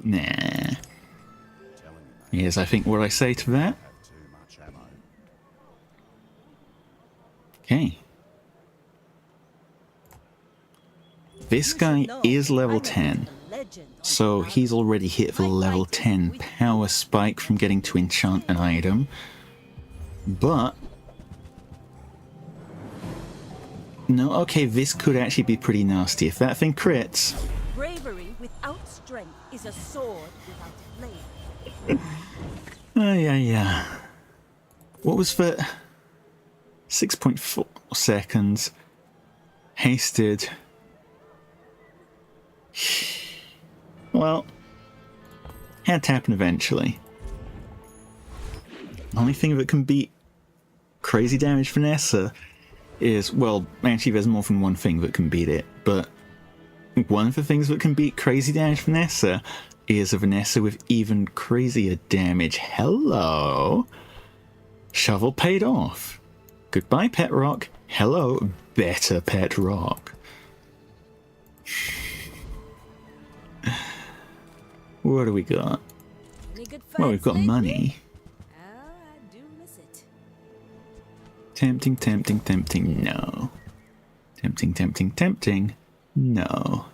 [SPEAKER 1] Nah.
[SPEAKER 3] Telling you,
[SPEAKER 1] Here's, I think, what I say to that.
[SPEAKER 3] have too much ammo.
[SPEAKER 1] Okay. This guy is level 10, so he's already hit the level 10 power spike from getting to enchant an item. But no, okay, this could actually be pretty nasty. If that thing crits,
[SPEAKER 2] Bravery without strength is a sword without a blade.
[SPEAKER 1] yeah. What was the 6.4 seconds? Hasted. Well, had to happen eventually. The only thing that can beat crazy damage Vanessa is, well, actually there's more than one thing that can beat it, but one of the things that can beat crazy damage Vanessa is a Vanessa with even crazier damage. Hello! Shovel paid off. Goodbye, Pet Rock. Hello, better Pet Rock. What do we got?
[SPEAKER 7] Any good
[SPEAKER 1] Well, we've
[SPEAKER 7] fights
[SPEAKER 1] got
[SPEAKER 7] lately?
[SPEAKER 1] money.
[SPEAKER 7] Oh, I do miss it.
[SPEAKER 1] Tempting, tempting, tempting, no. Tempting, tempting, tempting, no.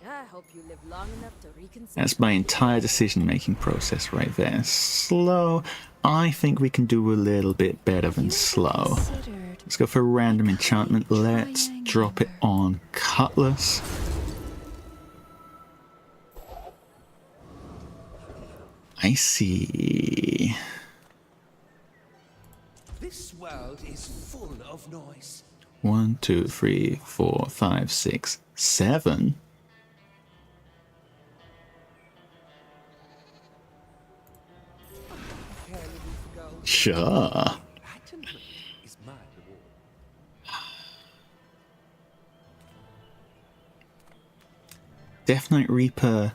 [SPEAKER 7] I hope you live long enough to reconsider.
[SPEAKER 1] That's my entire decision-making process right there. Slow. I think we can do a little bit better than slow. Let's go for a random enchantment. Let's drop it on Cutlass. I see.
[SPEAKER 4] This world is full of noise.
[SPEAKER 1] 1, 2, 3, 4, 5, 6, 7.
[SPEAKER 4] Care living for gold.
[SPEAKER 1] Sure.
[SPEAKER 4] Enlightenment is my reward.
[SPEAKER 1] Death Knight Reaper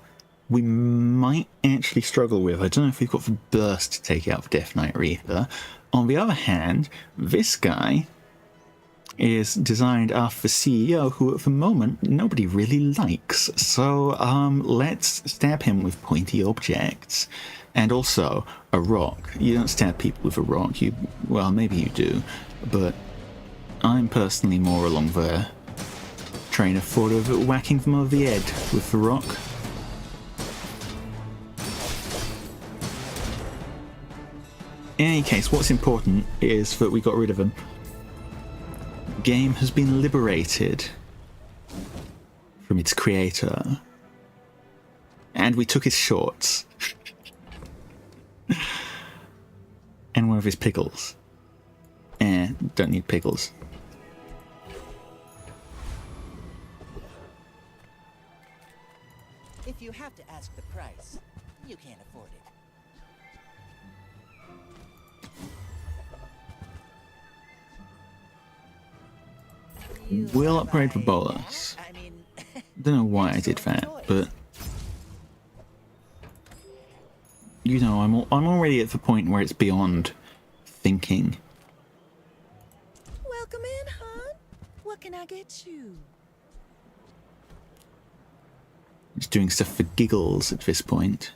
[SPEAKER 1] we might actually struggle with. I don't know if we've got the burst to take out for Death Knight Reaper. On the other hand, this guy is designed after the CEO, who at the moment nobody really likes. So let's stab him with pointy objects. And also a rock. You don't stab people with a rock. Well, maybe you do, but I'm personally more along the train of thought of whacking them over the head with the rock. In any case, what's important is that we got rid of him. Game has been liberated from its creator. And we took his shorts. And one of his pickles. Don't need pickles.
[SPEAKER 8] If you have to ask the price, you can't afford it.
[SPEAKER 1] We'll upgrade the bolus.
[SPEAKER 8] I mean,
[SPEAKER 1] Don't know why I did that, but you know, I'm already at the point where it's beyond thinking.
[SPEAKER 2] Welcome in, hon. What can I get you?
[SPEAKER 1] It's doing stuff for giggles at this point.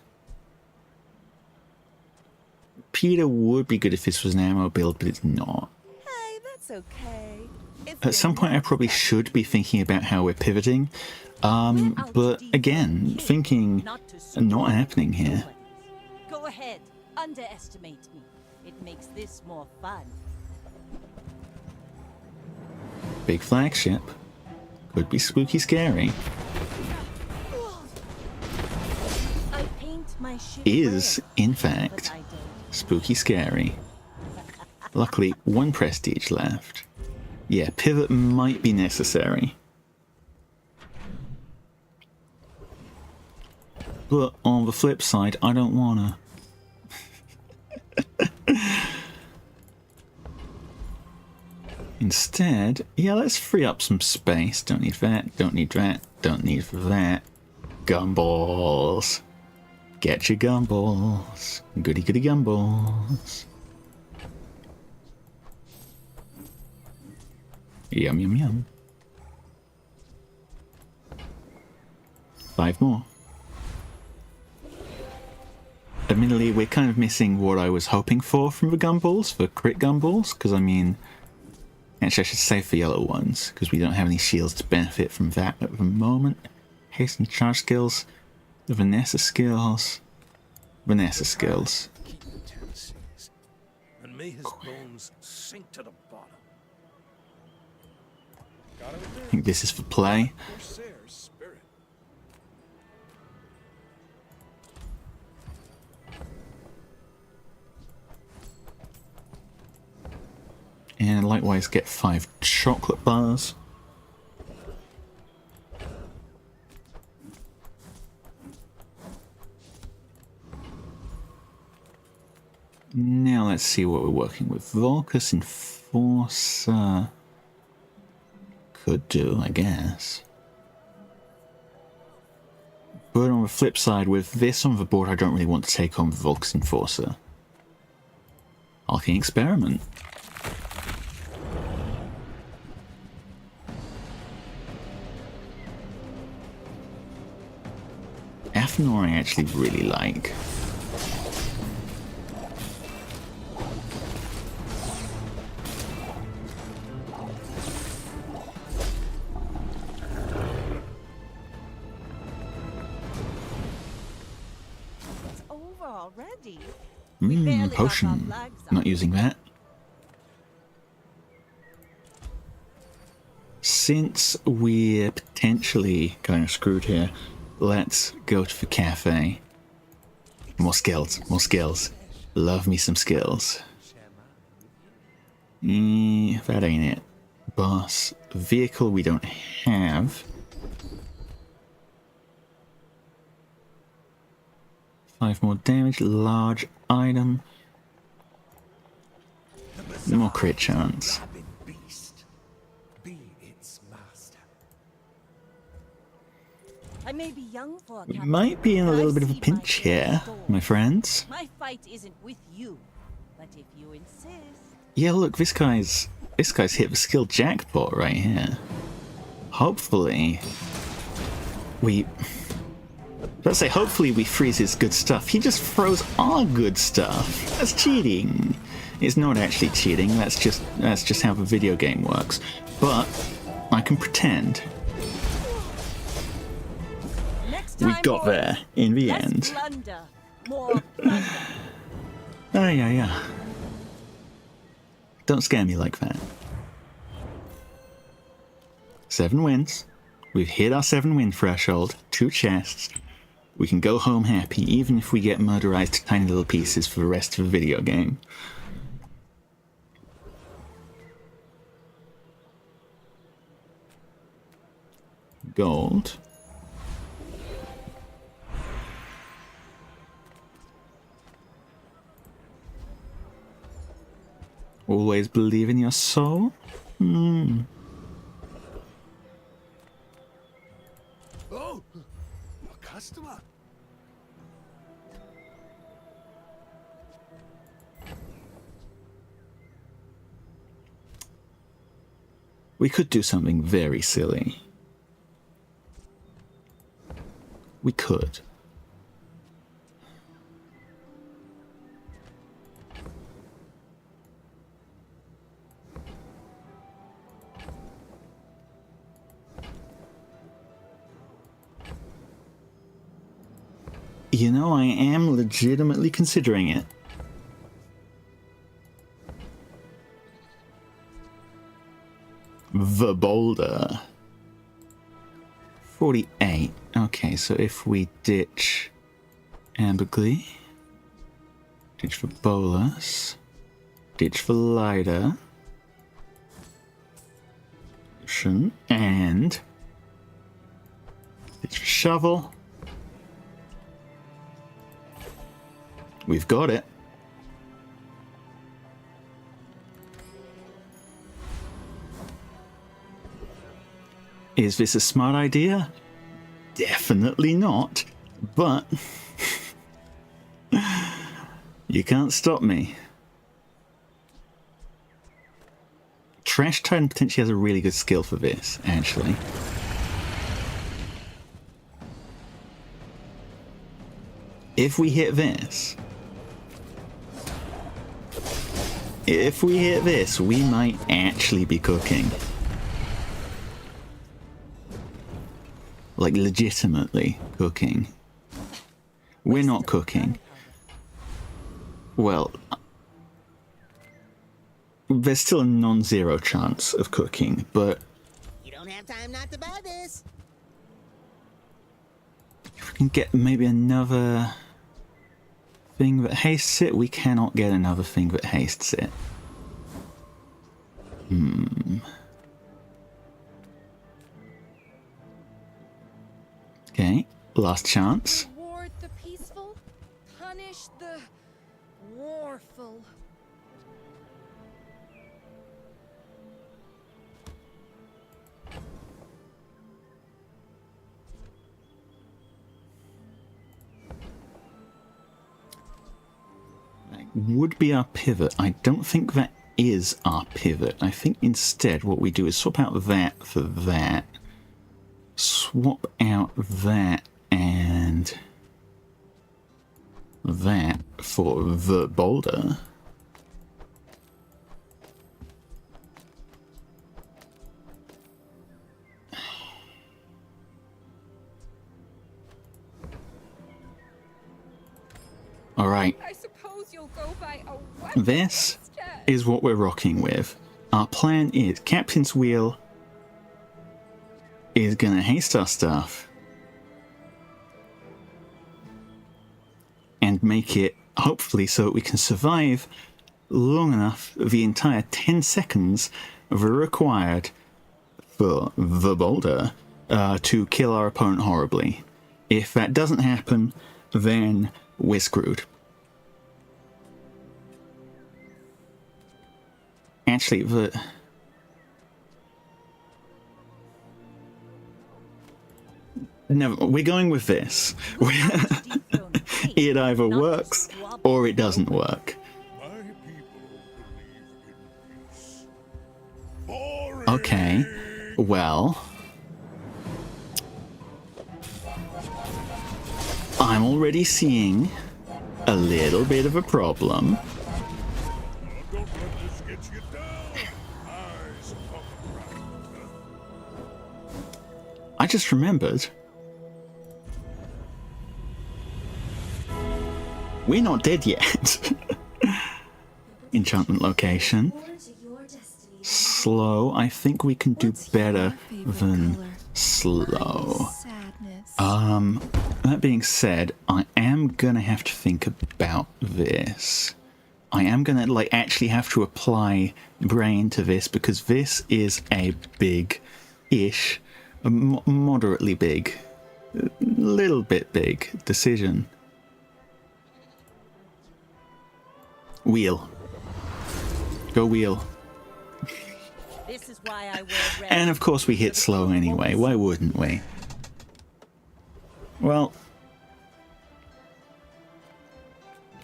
[SPEAKER 1] Peter would be good if this was an ammo build, but it's not.
[SPEAKER 2] Hey, that's okay.
[SPEAKER 1] At some point I probably should be thinking about how we're pivoting. But again, thinking not happening here.
[SPEAKER 2] Go ahead, underestimate me. It makes this more fun.
[SPEAKER 1] Big flagship. Could be spooky scary.
[SPEAKER 2] I paint my ship
[SPEAKER 1] Is,
[SPEAKER 2] red,
[SPEAKER 1] in
[SPEAKER 2] but
[SPEAKER 1] fact,
[SPEAKER 2] I don't.
[SPEAKER 1] spooky scary. Luckily, one prestige left. Yeah, pivot might be necessary. But on the flip side, I don't wanna. Instead, yeah, let's free up some space. Don't need that, don't need that, don't need that. Gumballs. Get your gumballs. Goody goody gumballs. Yum yum yum. 5 more. Admittedly, we're kind of missing what I was hoping for from the gumballs, for crit gumballs, because I mean, actually I should save the yellow ones, because we don't have any shields to benefit from that at the moment. Hasten charge skills, the Vanessa skills, Vanessa skills.
[SPEAKER 4] Keep the 10-6, and may his bones sink to the bottom.
[SPEAKER 1] I think this is for play.
[SPEAKER 4] Corsair spirit.
[SPEAKER 1] And likewise get 5 chocolate bars. Now let's see what we're working with. Volcus Enforcer could do, I guess. But on the flip side, with this on the board, I don't really want to take on the Volcus Enforcer. Arcane Experiment. Athenor I actually really like.
[SPEAKER 2] It's over already. We barely got our
[SPEAKER 1] Potion.
[SPEAKER 2] flags up.
[SPEAKER 1] Not using that. Since we're potentially kind of screwed here, let's go to the cafe. More skills, more skills. Love me some skills. That ain't it. Boss. Vehicle we don't have. 5 more damage. Large item. More crit chance.
[SPEAKER 3] Rabid beast. Be its master.
[SPEAKER 2] I may be young for a
[SPEAKER 1] We
[SPEAKER 2] captain,
[SPEAKER 1] might be in a
[SPEAKER 2] but I
[SPEAKER 1] little bit of a
[SPEAKER 2] see my
[SPEAKER 1] pinch here,
[SPEAKER 2] storm.
[SPEAKER 1] my friends.
[SPEAKER 2] My fight isn't with you, but if you insist.
[SPEAKER 1] Yeah, look, this guy's hit the skill jackpot right here. Hopefully, hopefully we freeze his good stuff. He just froze our good stuff. That's cheating. It's not actually cheating. That's just how the video game works. But I can pretend.
[SPEAKER 2] Next
[SPEAKER 1] We
[SPEAKER 2] time,
[SPEAKER 1] got
[SPEAKER 2] boys,
[SPEAKER 1] there in the
[SPEAKER 2] less
[SPEAKER 1] end.
[SPEAKER 2] Plunder, more plunder.
[SPEAKER 1] Yeah. Don't scare me like that. 7 wins. We've hit our 7-win threshold. 2 chests. We can go home happy, even if we get murderized to tiny little pieces for the rest of the video game. Gold. Always believe in your soul?
[SPEAKER 3] Oh, a customer.
[SPEAKER 1] We could do something very silly. We could. You know, I am legitimately considering it. The boulder. 48. Okay, so if we ditch ambergris, ditch the bolus, ditch the lighter, and ditch the shovel. We've got it. Is this a smart idea? Definitely not, but you can't stop me. Trash Titan potentially has a really good skill for this, actually. If we hit this, we might actually be cooking. Like, legitimately cooking. We're not cooking. Well, there's still a non-zero chance of cooking, but
[SPEAKER 8] You don't have time not to buy this.
[SPEAKER 1] if we can get maybe another thing that hastes it, we cannot get another thing that hastes it. Okay, last chance.
[SPEAKER 7] Reward the peaceful, punish the warful.
[SPEAKER 1] That would be our pivot. I don't think that is our pivot. I think instead what we do is swap out that for that. Swap out that and that for the boulder. All right.
[SPEAKER 7] I suppose you'll go by a what?
[SPEAKER 1] This is what we're rocking with. Our plan is Captain's Wheel is gonna haste our stuff and make it, hopefully, so that we can survive long enough, the entire 10 seconds required for the boulder to kill our opponent horribly. If that doesn't happen, then we're screwed. Actually, No, we're going with this.
[SPEAKER 2] We're out to dethrone a king,
[SPEAKER 1] It either
[SPEAKER 2] not to
[SPEAKER 1] works
[SPEAKER 2] squabble
[SPEAKER 1] or
[SPEAKER 2] with
[SPEAKER 1] it doesn't
[SPEAKER 2] nobody.
[SPEAKER 1] work.
[SPEAKER 4] My people believe in peace. Boring.
[SPEAKER 1] Okay, well, I'm already seeing a little bit of a problem.
[SPEAKER 4] Don't let this get you down. Eyes of the
[SPEAKER 1] I just remembered. We're not dead yet. Enchantment location. Slow. I think we can do better than slow. That being said, I am gonna have to think about this. I am gonna actually have to apply brain to this because this is a big-ish, moderately big, little bit big decision. Wheel. Go wheel.
[SPEAKER 2] This is why I wear red.
[SPEAKER 1] And of course we hit slow anyway. Why wouldn't we? Well,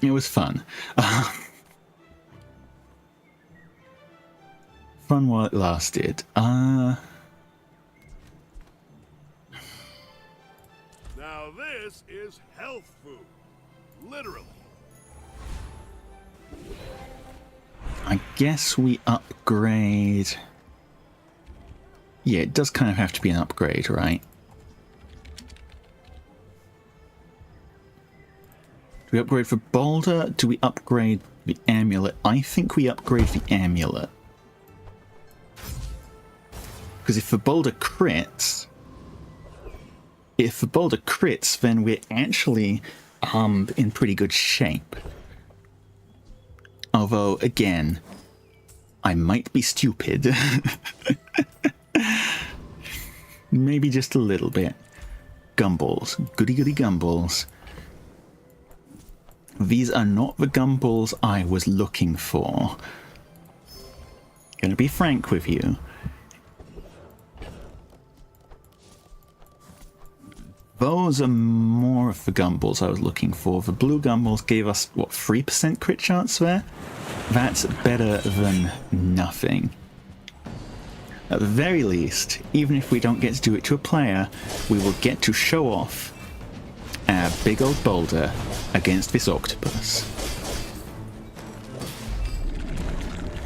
[SPEAKER 1] it was fun. Fun while it lasted.
[SPEAKER 4] Now this is health food. Literally.
[SPEAKER 1] I guess we upgrade. Yeah, it does kind of have to be an upgrade, right? Do we upgrade for Boulder? Do we upgrade the amulet? I think we upgrade the amulet. Because if the Boulder crits, then we're actually in pretty good shape. Although, again, I might be stupid. Maybe just a little bit. Gumballs. Goody goody gumballs. These are not the gumballs I was looking for. Gonna be frank with you. Those are more of the gumballs I was looking for. The blue gumballs gave us, what, 3% crit chance there? That's better than nothing. At the very least, even if we don't get to do it to a player, we will get to show off our big old boulder against this octopus.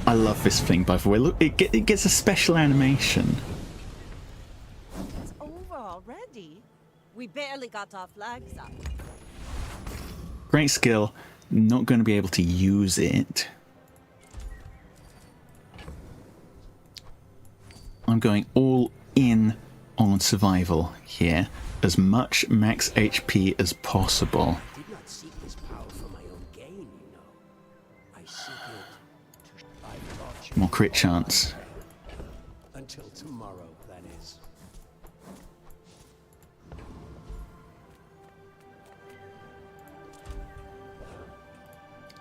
[SPEAKER 1] I love this thing, by the way. Look, it gets a special animation.
[SPEAKER 2] It's over already. We barely got our flags up.
[SPEAKER 1] Great skill. Not going to be able to use it. I'm going all in on survival here. As much max HP as possible.
[SPEAKER 8] I did not seek this power for my own gain, you know. I seek it to... I thought you...
[SPEAKER 1] More crit chance.
[SPEAKER 8] Until tomorrow, that is.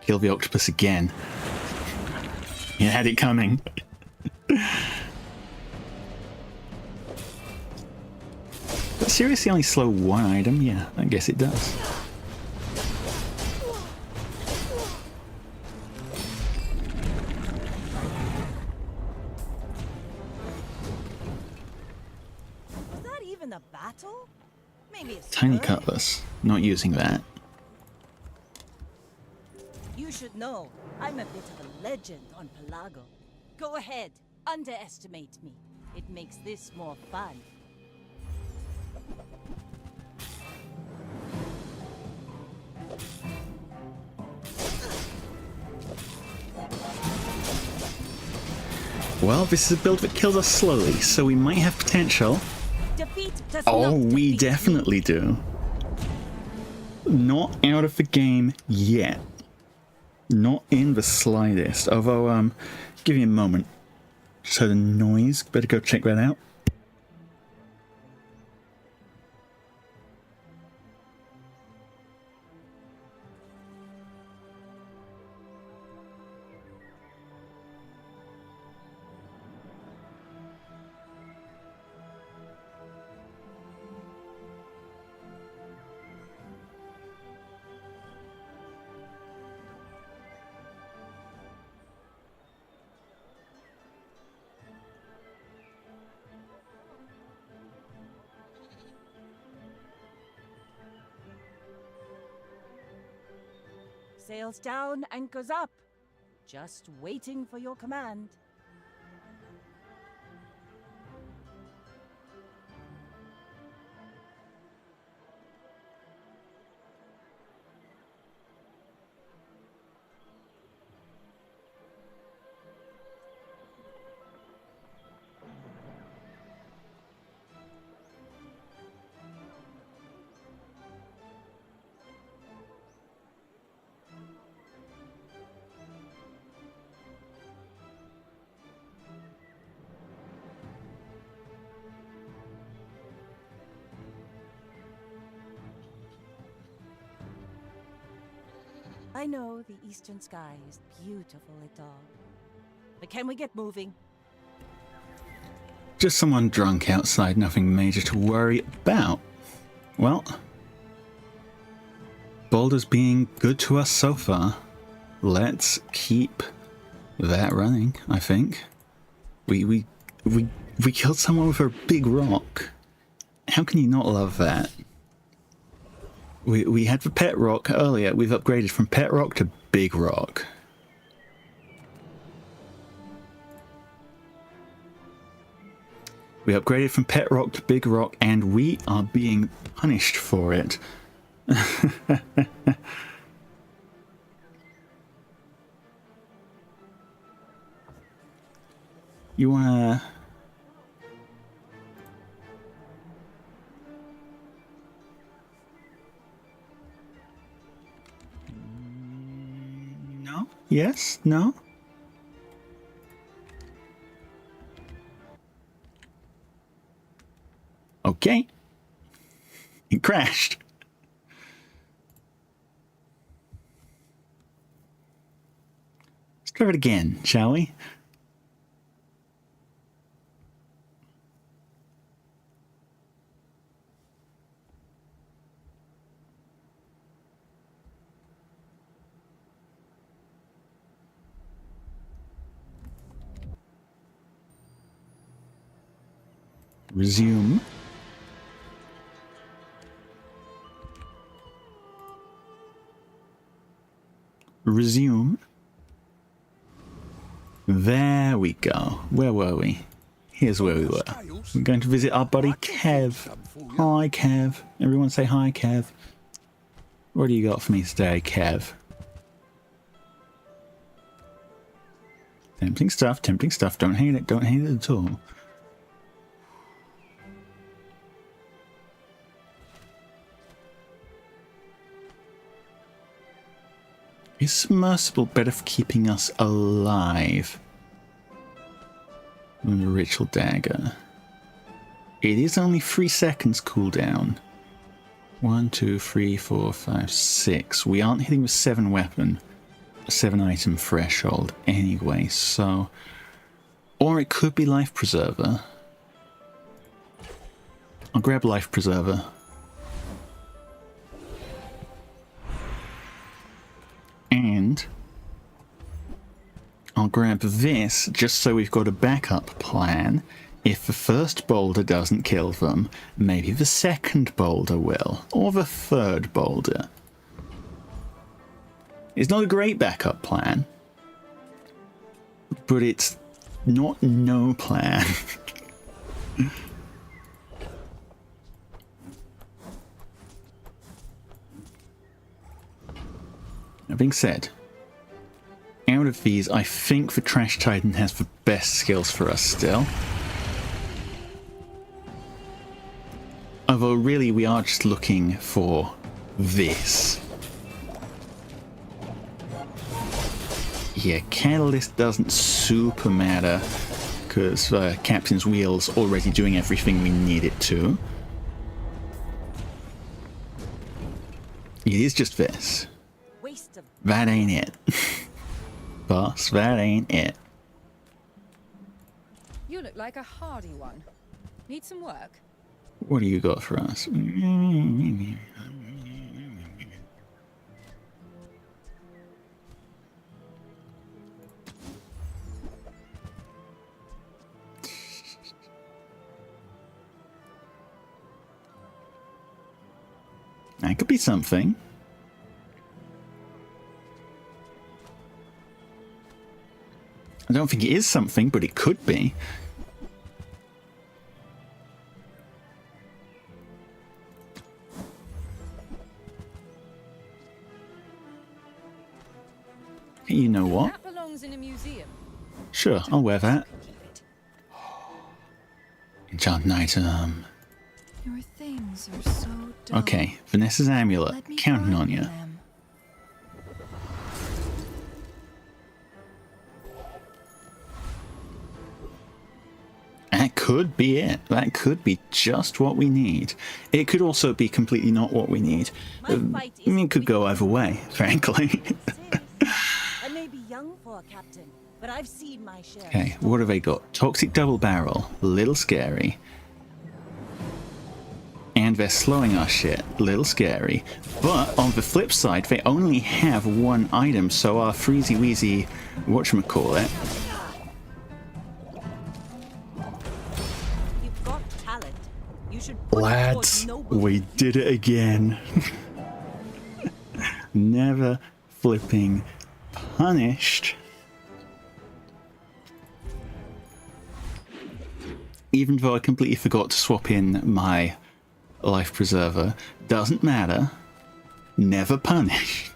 [SPEAKER 1] Kill the octopus again. You had it coming. But seriously only slow one item? Yeah, I guess it does.
[SPEAKER 2] Was that even a battle? Maybe a
[SPEAKER 1] Tiny
[SPEAKER 2] skirmish.
[SPEAKER 1] cutlass. Not using that.
[SPEAKER 2] You should know, I'm a bit of a legend on Pelago. Go ahead, underestimate me. It makes this more fun.
[SPEAKER 1] Well, this is a build that kills us slowly, so we might have potential.
[SPEAKER 2] Defeat does
[SPEAKER 1] Oh,
[SPEAKER 2] not
[SPEAKER 1] we
[SPEAKER 2] defeat
[SPEAKER 1] definitely do. Not out of the game yet. Not in the slightest. Although, give me a moment. Just heard a noise. Better go check that out.
[SPEAKER 2] Sails down, anchors up. Just waiting for your command. I know the eastern sky is beautiful at dawn. But can we get moving?
[SPEAKER 1] Just someone drunk outside, nothing major to worry about. Well, Boulder's being good to us so far. Let's keep that running, I think. We killed someone with a big rock. How can you not love that? We had the pet rock earlier. We've upgraded from pet rock to big rock. We upgraded from pet rock to big rock, and we are being punished for it. You wanna... No? Yes? No? Okay. It crashed. Let's try it again, shall we? Resume. Resume. There we go. Where were we? Here's where we were. We're going to visit our buddy Kev. Hi, Kev. Everyone say hi, Kev. What do you got for me today, Kev? Tempting stuff, tempting stuff. Don't hate it, don't hate it at all. Is submersible better for keeping us alive than the ritual dagger? It is only 3 seconds cooldown. 1, 2, 3, 4, 5, 6. We aren't hitting the 7 item threshold anyway, so... Or it could be life preserver. I'll grab life preserver. And I'll grab this just so we've got a backup plan. If the first boulder doesn't kill them, maybe the second boulder will, or the third boulder. It's not a great backup plan, but it's not no plan. That being said, out of these, I think the Trash Titan has the best skills for us still. Although really we are just looking for this. Yeah, Catalyst doesn't super matter because Captain's Wheel's already doing everything we need it to. It is just this. That ain't it. Boss, that ain't it.
[SPEAKER 7] You look like a hardy one. Need some work?
[SPEAKER 1] What do you got for us? That could be something. I don't think it is something, but it could be. You know what?
[SPEAKER 7] That belongs in a museum.
[SPEAKER 1] Sure, I'll wear that. Enchanting item.
[SPEAKER 9] Your things are so dull.
[SPEAKER 1] Okay, Vanessa's amulet.
[SPEAKER 9] Let me
[SPEAKER 1] Counting
[SPEAKER 9] borrow
[SPEAKER 1] on you.
[SPEAKER 9] them.
[SPEAKER 1] That could be it. That could be just what we need. It could also be completely not what we need. I mean, it could go either way, frankly.
[SPEAKER 2] I may be young for a captain, but I've seen my share.
[SPEAKER 1] Okay, what have they got? Toxic double barrel. Little scary. And they're slowing our shit. Little scary. But on the flip side, they only have one item, so our freezy weezy whatchamacallit.
[SPEAKER 2] You've got talent. You should put it
[SPEAKER 1] Lads,
[SPEAKER 2] towards noble
[SPEAKER 1] we did it again. Never flipping punished. Even though I completely forgot to swap in my life preserver, doesn't matter. Never punished.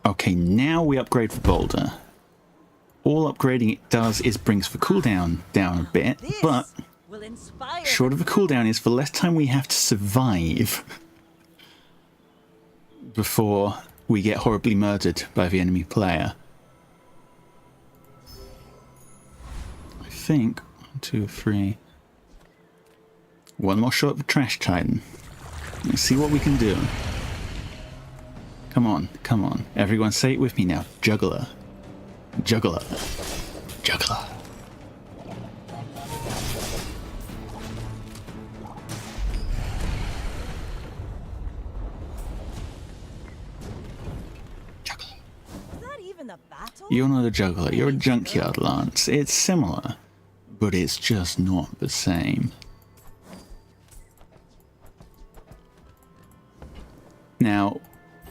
[SPEAKER 1] Okay, now we upgrade the boulder. All upgrading it does is brings the cooldown down a bit, but
[SPEAKER 2] will inspire
[SPEAKER 1] short of the cooldown is the less time we have to survive before we get horribly murdered by the enemy player. I think 1, 2, 3. One more shot of the Trash Titan. Let's see what we can do. Come on, come on. Everyone say it with me now. Juggler. Juggler. Juggler. Juggler.
[SPEAKER 2] Is that even a battle?
[SPEAKER 1] You're not a juggler, you're a junkyard lance. It's similar, but it's just not the same. Now,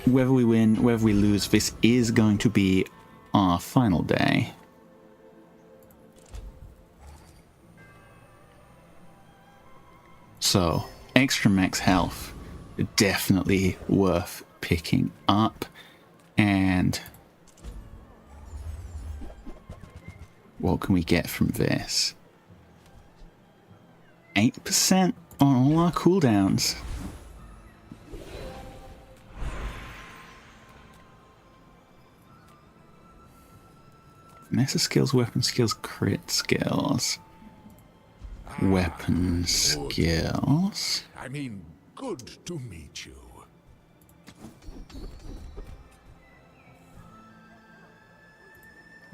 [SPEAKER 1] whether we win, whether we lose, this is going to be our final day. So, extra max health, definitely worth picking up. And what can we get from this? 8% on all our cooldowns. Vanessa skills, weapon skills, crit skills. Weapon skills.
[SPEAKER 10] I mean, good to meet you.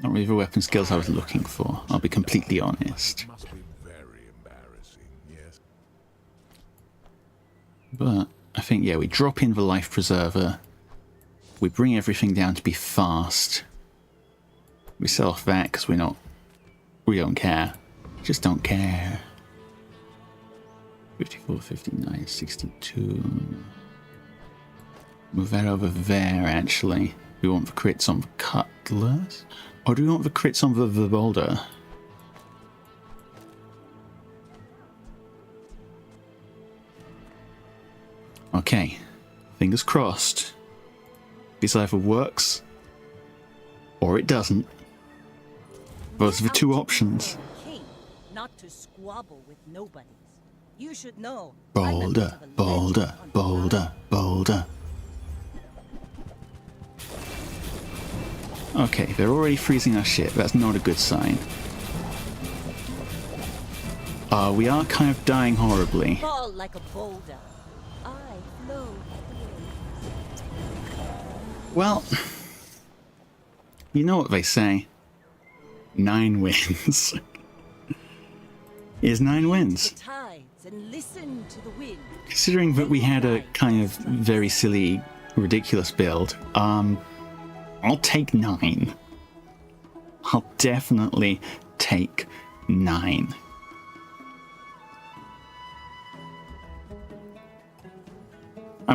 [SPEAKER 1] Not really the weapon skills I was looking for, I'll be completely honest.
[SPEAKER 10] Must be very embarrassing, yes.
[SPEAKER 1] But I think, yeah, we drop in the life preserver. We bring everything down to be fast. We sell off that because we don't care. Just don't care. 54, 59, 62. Move that over there, actually. We want the crits on the cutlass? Or do we want the crits on the boulder? Okay. Fingers crossed. This either works or it doesn't. Those are the two options.
[SPEAKER 2] King, not to squabble with nobodies. You should know.
[SPEAKER 1] Boulder, boulder, boulder, boulder. Okay, they're already freezing our ship. That's not a good sign. We are kind of dying horribly.
[SPEAKER 2] Fall like a boulder. I flow.
[SPEAKER 1] Well, you know what they say. 9 wins. Is 9 wins.
[SPEAKER 2] The tides and listen to the wind.
[SPEAKER 1] Considering that we had a kind of very silly, ridiculous build, I'll take 9. I'll definitely take 9.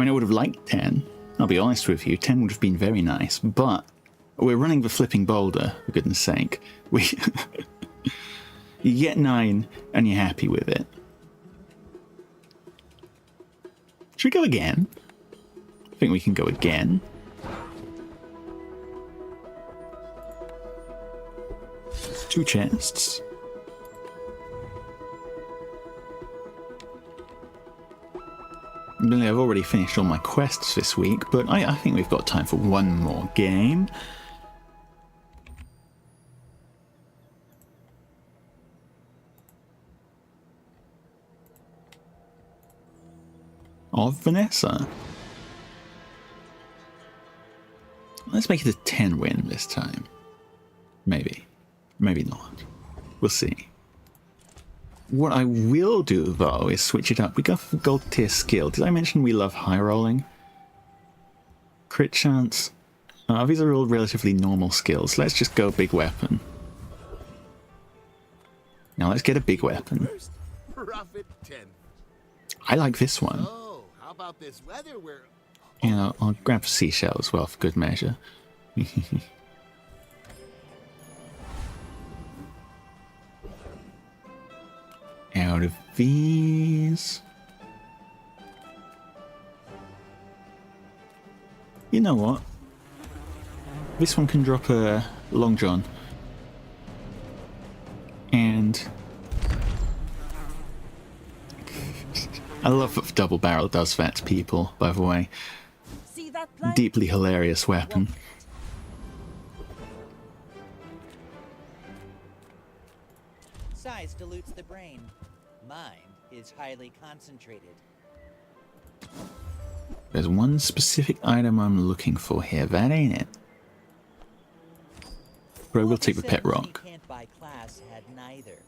[SPEAKER 1] mean, I would have liked 10. I'll be honest with you, 10 would have been very nice, but we're running the flipping boulder, for goodness sake. You get 9 and you're happy with it. Should we go again? I think we can go again. There's 2 chests. I've already finished all my quests this week, but I think we've got time for one more game. Of Vanessa. Let's make it a 10 win this time. Maybe. Maybe not. We'll see. What I will do, though, is switch it up. We go for gold tier skill. Did I mention we love high rolling? Crit chance. These are all relatively normal skills. Let's just go big weapon. Now let's get a big weapon.
[SPEAKER 3] Profit 10.
[SPEAKER 1] I like this one.
[SPEAKER 3] Oh, how about this weather where...
[SPEAKER 1] Yeah, I'll grab a seashell as well for good measure. Out of these. You know what? This one can drop a long john. And I love that double barrel does that to people, by the way.
[SPEAKER 2] See that plank?
[SPEAKER 1] Deeply hilarious weapon.
[SPEAKER 11] Size dilutes the brain. Mind is highly concentrated.
[SPEAKER 1] There's one specific item I'm looking for here. That ain't it. But I will take the pet rock.
[SPEAKER 11] Can't buy class had neither.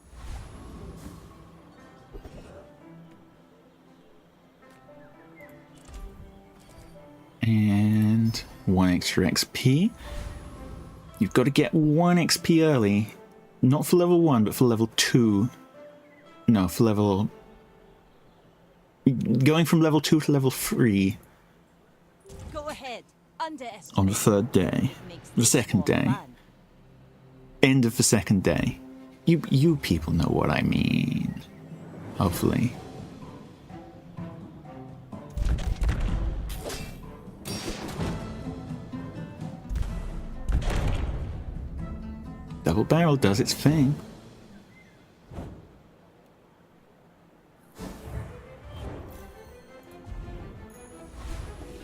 [SPEAKER 1] And 1 extra XP. You've got to get 1 XP early. Not for level 1, but for level 2. No, for level... Going from level 2 to level 3.
[SPEAKER 2] Go ahead. Underestimate.
[SPEAKER 1] On the 3rd day. The 2nd day. End of the 2nd day. You people know what I mean. Hopefully. Double barrel does its thing.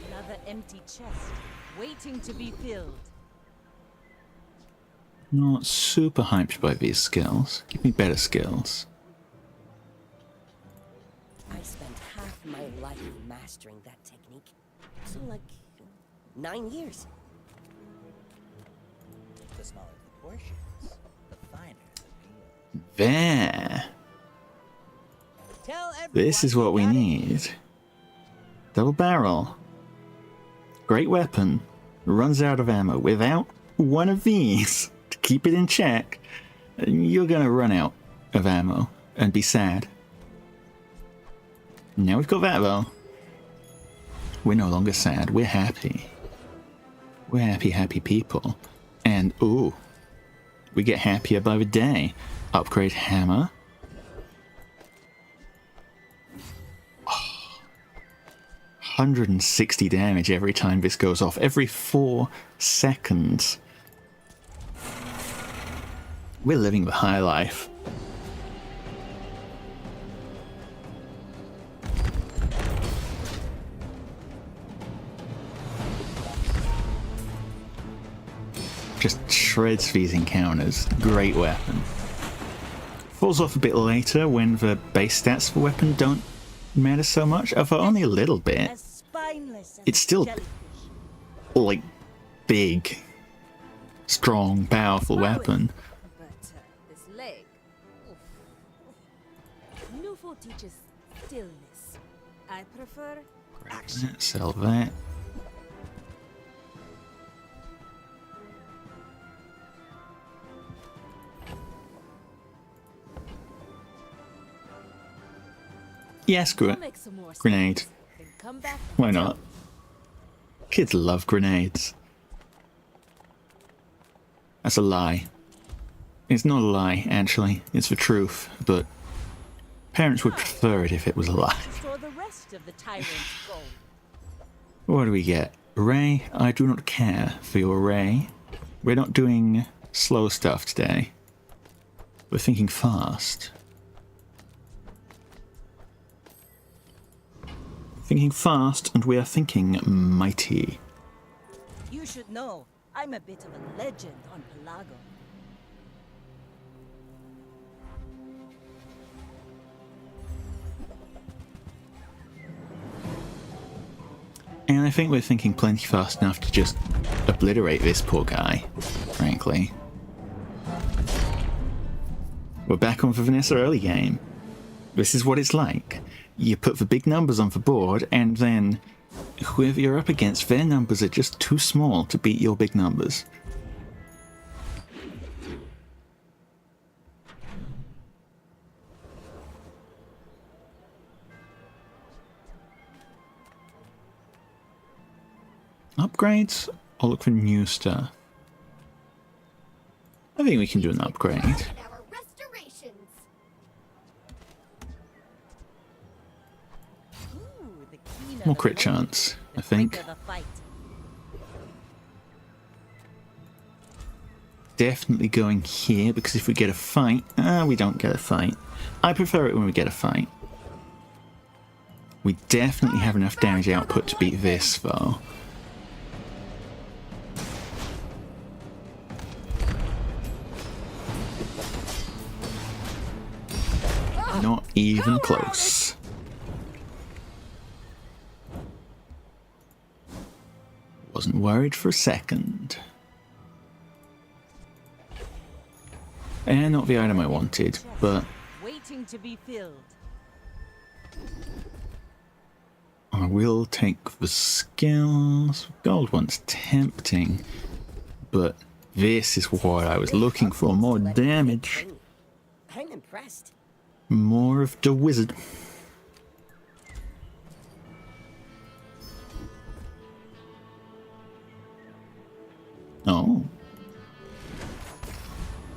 [SPEAKER 2] Another empty chest, waiting to be filled.
[SPEAKER 1] Not super hyped by these skills. Give me better skills.
[SPEAKER 12] I spent half my life mastering that technique. So like 9 years.
[SPEAKER 11] The smaller the portions, the finer the meal.
[SPEAKER 1] There.
[SPEAKER 11] Tell everyone
[SPEAKER 1] This is what we need. Double barrel. Great weapon. Runs out of ammo. Without one of these to keep it in check, you're gonna run out of ammo and be sad. Now we've got that though. We're no longer sad. We're happy. We're happy, happy people. And ooh, we get happier by the day. Upgrade hammer. 160 damage every time this goes off. Every 4 seconds. We're living the high life. Just shreds these encounters. Great weapon. Falls off a bit later when the base stats for weapon don't matter so much. Although only a little bit. It's still like big, strong, powerful weapon.
[SPEAKER 7] But this leg. Nufo teaches stillness. I prefer action.
[SPEAKER 1] Sell that. Yes,
[SPEAKER 7] I'll make some more
[SPEAKER 1] grenade.
[SPEAKER 7] come back.
[SPEAKER 1] Why not? Kids love grenades. That's a lie. It's not a lie, actually. It's the truth, but parents would prefer it if it was a lie.
[SPEAKER 2] Store the rest of the tyrant's gold.
[SPEAKER 1] What do we get? Ray, I do not care for your Ray. We're not doing slow stuff today. We're thinking fast. Thinking fast, and we are thinking mighty.
[SPEAKER 2] You should know, I'm a bit of a legend on Pelago.
[SPEAKER 1] And I think we're thinking plenty fast enough to just obliterate this poor guy, frankly. We're back on for Vanessa early game. This is what it's like. You put the big numbers on the board, and then whoever you're up against, their numbers are just too small to beat your big numbers. Upgrades or look for new stuff? I think we can do an upgrade.
[SPEAKER 6] Our restorations.
[SPEAKER 2] Ooh, the keener
[SPEAKER 1] More
[SPEAKER 2] the
[SPEAKER 1] crit
[SPEAKER 2] moment,
[SPEAKER 1] chance,
[SPEAKER 2] the
[SPEAKER 1] I think.
[SPEAKER 2] quicker the fight.
[SPEAKER 1] Definitely going here, because if we get a fight... we don't get a fight. I prefer it when we get a fight. We definitely have enough damage output to beat this, though. Not even close. Wasn't worried for a second. And not the item I wanted, but
[SPEAKER 2] Waiting to be filled.
[SPEAKER 1] I will take the skills. Gold one's tempting, but this is what I was looking for. More damage.
[SPEAKER 12] I'm impressed.
[SPEAKER 1] More of the wizard. Oh.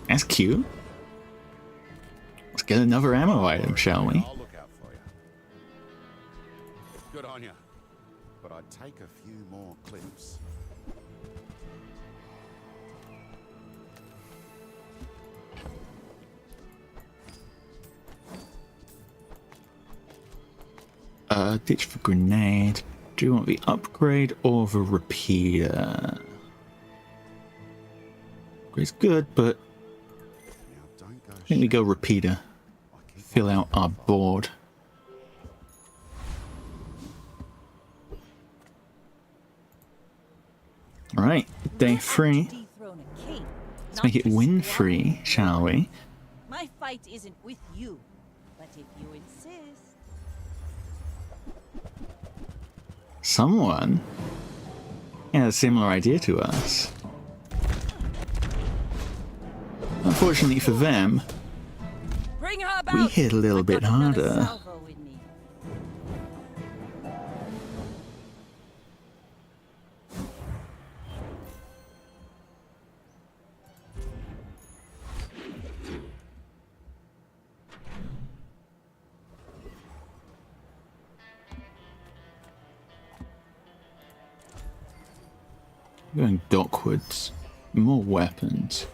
[SPEAKER 1] That's cute. Let's get another ammo item, shall we?
[SPEAKER 13] I'll look out for you. Good on you. But I'd take a few more clips.
[SPEAKER 1] Ditch for grenade. Do you want the upgrade or the repeater? Upgrade's good, but I think we go repeater. Fill out our board. Alright, day 3. Let's make it win free, shall we?
[SPEAKER 2] My fight isn't with you, but if you insist.
[SPEAKER 1] Someone had a similar idea to us. Unfortunately for them,
[SPEAKER 2] Bring her about.
[SPEAKER 1] we hit a little
[SPEAKER 2] I've
[SPEAKER 1] bit
[SPEAKER 2] got another
[SPEAKER 1] harder.
[SPEAKER 2] salvo with me.
[SPEAKER 1] Going dockwards. More weapons.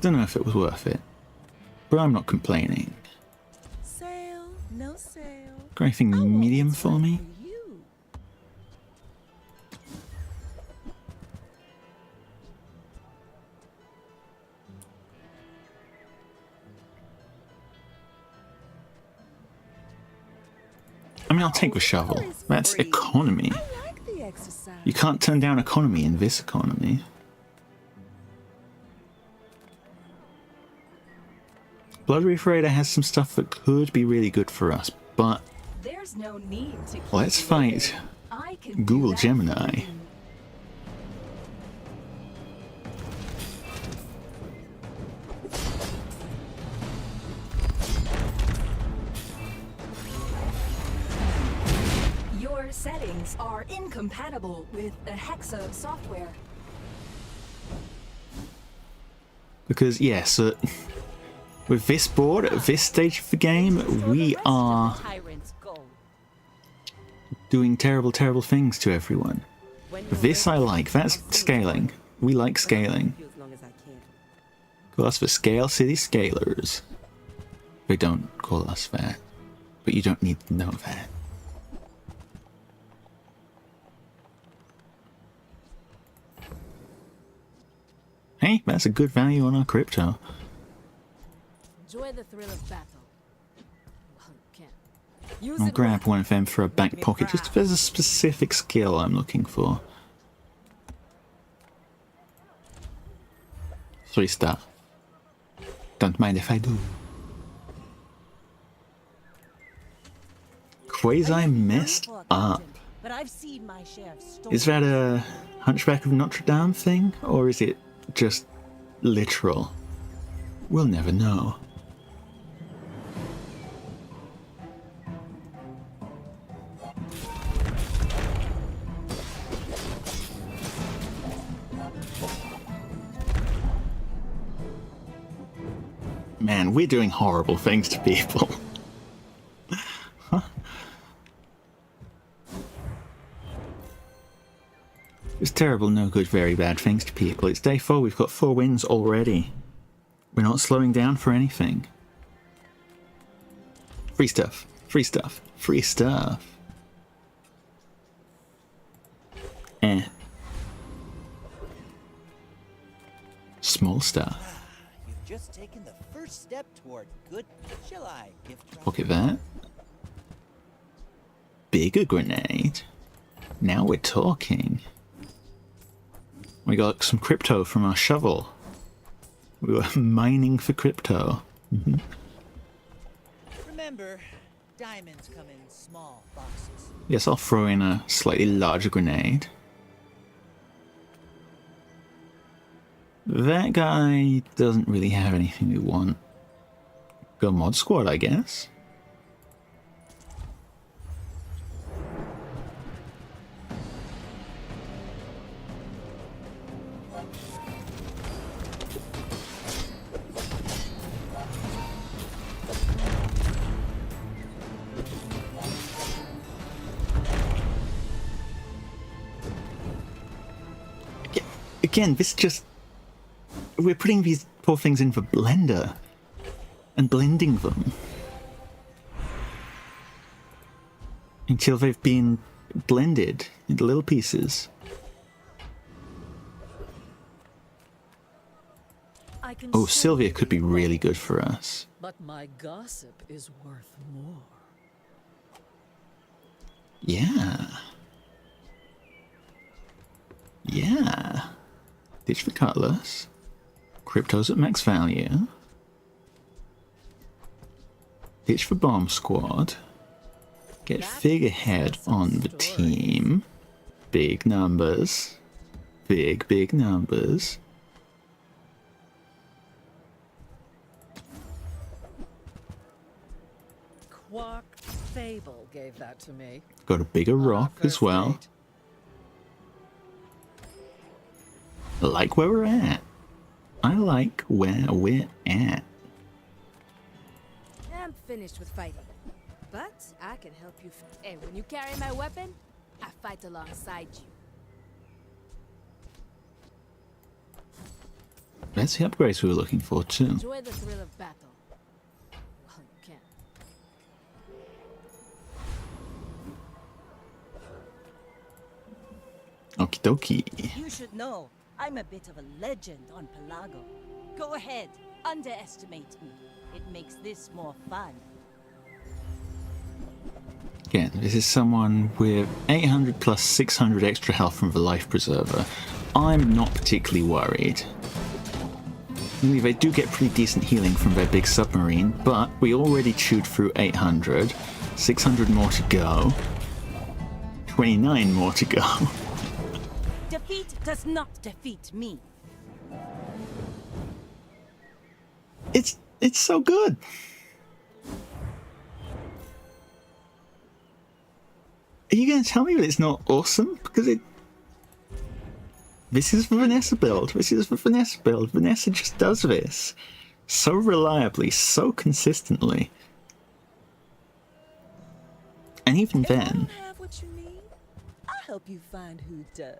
[SPEAKER 1] Don't know if it was worth it, but I'm not complaining.
[SPEAKER 2] Sale, no sale.
[SPEAKER 1] Got anything medium for me?
[SPEAKER 2] You.
[SPEAKER 1] I mean, I'll take the shovel. That's economy. You can't turn down economy in this economy. Blood Reef Raider has some stuff that could be really good for us, but
[SPEAKER 2] There's no need to keep
[SPEAKER 1] let's
[SPEAKER 2] you
[SPEAKER 1] fight
[SPEAKER 2] waiting. I can do
[SPEAKER 1] Google
[SPEAKER 2] that
[SPEAKER 1] Gemini.
[SPEAKER 2] for you.
[SPEAKER 14] settings are incompatible with the Hexa software.
[SPEAKER 1] Because, yes, with this board, at this stage of the game, we are doing terrible, terrible things to everyone. This I like. That's scaling. We like scaling. Call us the Scale City Scalers. They don't call us that, but you don't need to know that. Hey, that's a good value on our crypto.
[SPEAKER 7] Enjoy the thrill of battle. Well, you can. Use
[SPEAKER 1] I'll
[SPEAKER 7] it
[SPEAKER 1] grab
[SPEAKER 7] well.
[SPEAKER 1] one of them for a back pocket, just if there's a specific skill I'm looking for. 3 star. Don't mind if I do. Quasi messed up.
[SPEAKER 2] But I've seen my share of stories.
[SPEAKER 1] Is that a Hunchback of Notre Dame thing, or is it just literal? We'll never know. Man, we're doing horrible things to people. Huh? It's terrible, no good, very bad things to people. It's day 4, we've got 4 wins already. We're not slowing down for anything. Free stuff, free stuff, free stuff. Eh. Small stuff.
[SPEAKER 11] You've just taken the first step toward good. Shall I gift wrap?
[SPEAKER 1] Pocket that. Bigger grenade. Now we're talking. We got some crypto from our shovel. We were mining for crypto.
[SPEAKER 11] Remember, diamonds come in small boxes.
[SPEAKER 1] Yes, I'll throw in a slightly larger grenade. That guy doesn't really have anything we want. Go mod squad, I guess. Again, this just... We're putting these poor things in the blender and blending them until they've been blended into little pieces. Oh, Sylvia could be really good for us.
[SPEAKER 15] But my gossip is worth more.
[SPEAKER 1] Yeah. Yeah. Ditch the cutlass. Crypto's at max value. Ditch the bomb squad. Get figurehead on the team. Big numbers. Big, big numbers.
[SPEAKER 15] Quark Fable gave that to me.
[SPEAKER 1] Got a bigger rock as well. I like where we're at. I like where we're at.
[SPEAKER 7] I'm finished with fighting, but I can help you. Hey, when you carry my weapon, I fight alongside you.
[SPEAKER 1] That's the upgrades we were looking for too.
[SPEAKER 7] Enjoy the thrill of battle. Well, you can.
[SPEAKER 1] Okie dokie.
[SPEAKER 2] You should know, I'm a bit of a legend on Pelago. Go ahead, underestimate me. It makes this more fun.
[SPEAKER 1] Again, this is someone with 800 plus 600 extra health from the life preserver. I'm not particularly worried. Only they do get pretty decent healing from their big submarine, but we already chewed through 800. 600 more to go. 29 more to go.
[SPEAKER 2] Defeat does not defeat me.
[SPEAKER 1] It's so good. Are you going to tell me that it's not awesome? Because it... This is the Vanessa build. This is the Vanessa build. Vanessa just does this. So reliably, so consistently. And even then...
[SPEAKER 2] If I don't have what you need, I'll help you find who does.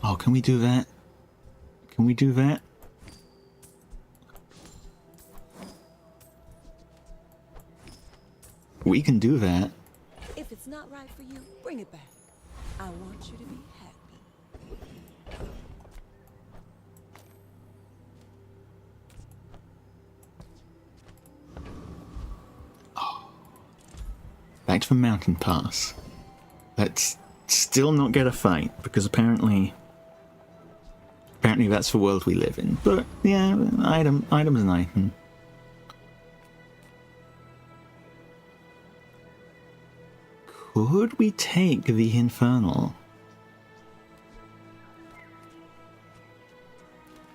[SPEAKER 1] Oh, can we do that? Can we do that? We can do that.
[SPEAKER 2] If it's not right for you, bring it back. I want you to be happy.
[SPEAKER 1] Oh. Back to the mountain pass. Let's still not get a fight, because apparently that's the world we live in. But yeah, item's an item. Could we take the Infernal?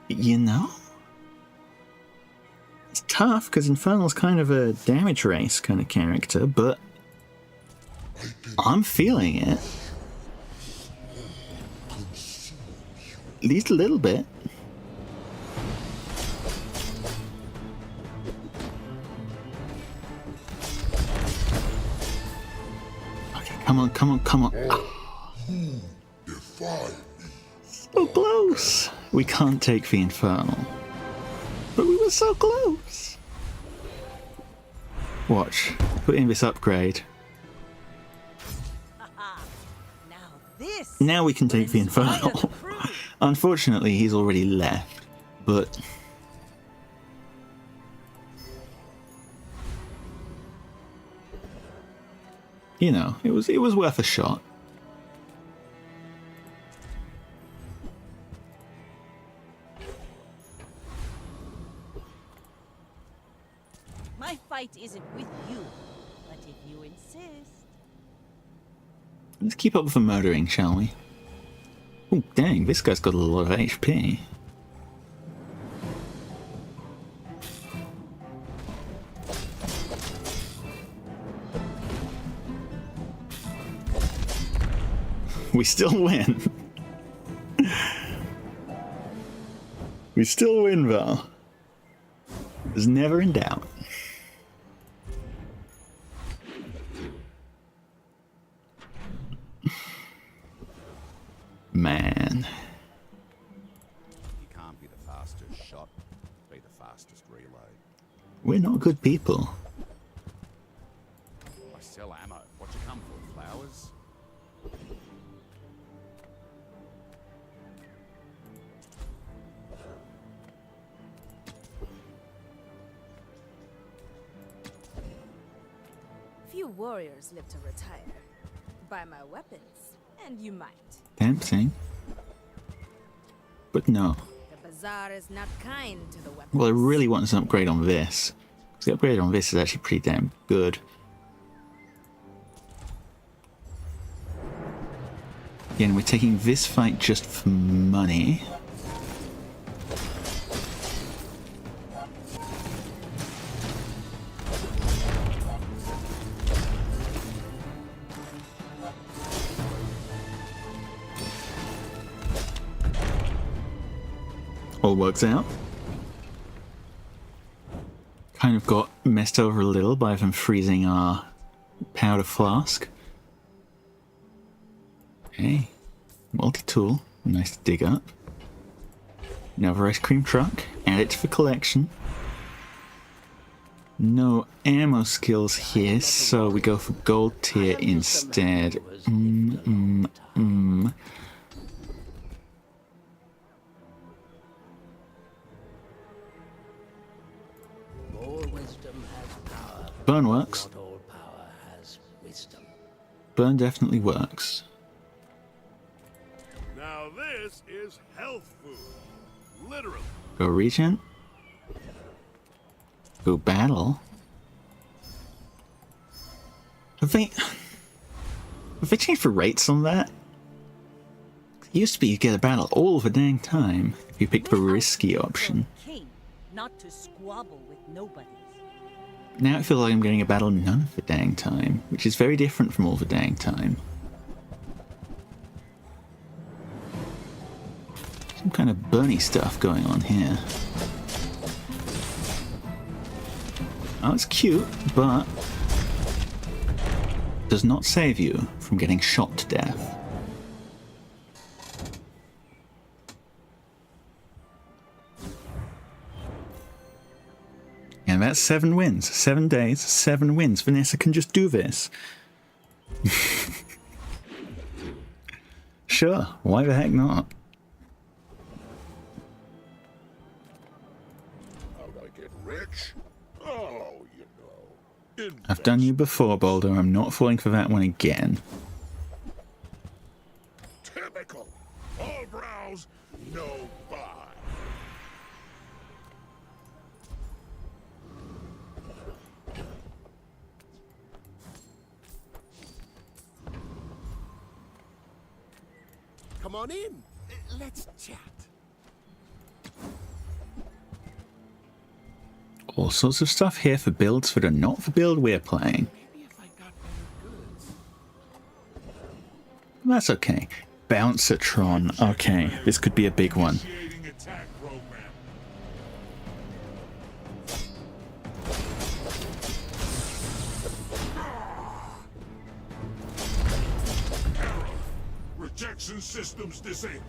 [SPEAKER 1] You know? It's tough, because Infernal's kind of a damage race kind of character, but I'm feeling it. At least a little bit. Okay, come on, come on, come on. So close! We can't take the Infernal. But we were so close! Watch. Put in this upgrade. Now we can take the Infernal. Unfortunately, he's already left, but... You know, it was worth a shot.
[SPEAKER 2] My fight isn't with you, but if you insist...
[SPEAKER 1] Let's keep up with the murdering, shall we? Oh, dang, this guy's got a lot of HP. We still win. We still win, though. It's never in doubt. Man.
[SPEAKER 13] You can't be the fastest shot, be the fastest reload.
[SPEAKER 1] We're not good people.
[SPEAKER 13] I sell ammo. What you come for, flowers?
[SPEAKER 7] Few warriors live to retire. Buy my weapons, and you might.
[SPEAKER 1] Tempting. But no.
[SPEAKER 7] The Bazaar is not kind to the weapons.
[SPEAKER 1] Well, I really want an upgrade on this. Because the upgrade on this is actually pretty damn good. Again, we're taking this fight just for money. All works out. Kind of got messed over a little by them freezing our powder flask. Hey, multi-tool, nice to dig up. Another ice cream truck, add it to the collection. No ammo skills here, so we go for gold tier instead. Burn works. Burn definitely works.
[SPEAKER 4] Now this is health food. Literally.
[SPEAKER 1] Go regen. Go battle. Have they changed the rates on that? It used to be you get a battle all the dang time if you picked the risky option.
[SPEAKER 2] King, not to squabble with nobodies.
[SPEAKER 1] Now I feel like I'm getting a battle none of the dang time, which is very different from all the dang time. Some kind of Bernie stuff going on here. Oh, it's cute, but does not save you from getting shot to death. And that's 7 wins. 7 days, 7 wins. Vanessa can just do this. Sure, why the heck not?
[SPEAKER 10] How'd I get rich? Oh, you know.
[SPEAKER 1] I've done you before, Boulder. I'm not falling for that one again.
[SPEAKER 10] Typical. All browse, no buy.
[SPEAKER 8] Come on in. Let's chat.
[SPEAKER 1] All sorts of stuff here for builds that are not the build we're playing.
[SPEAKER 8] Maybe if I got better goods.
[SPEAKER 1] That's okay. Bouncer-tron. Okay, this could be a big one.
[SPEAKER 10] Initiating attack program. Error. Rejection systems disabled.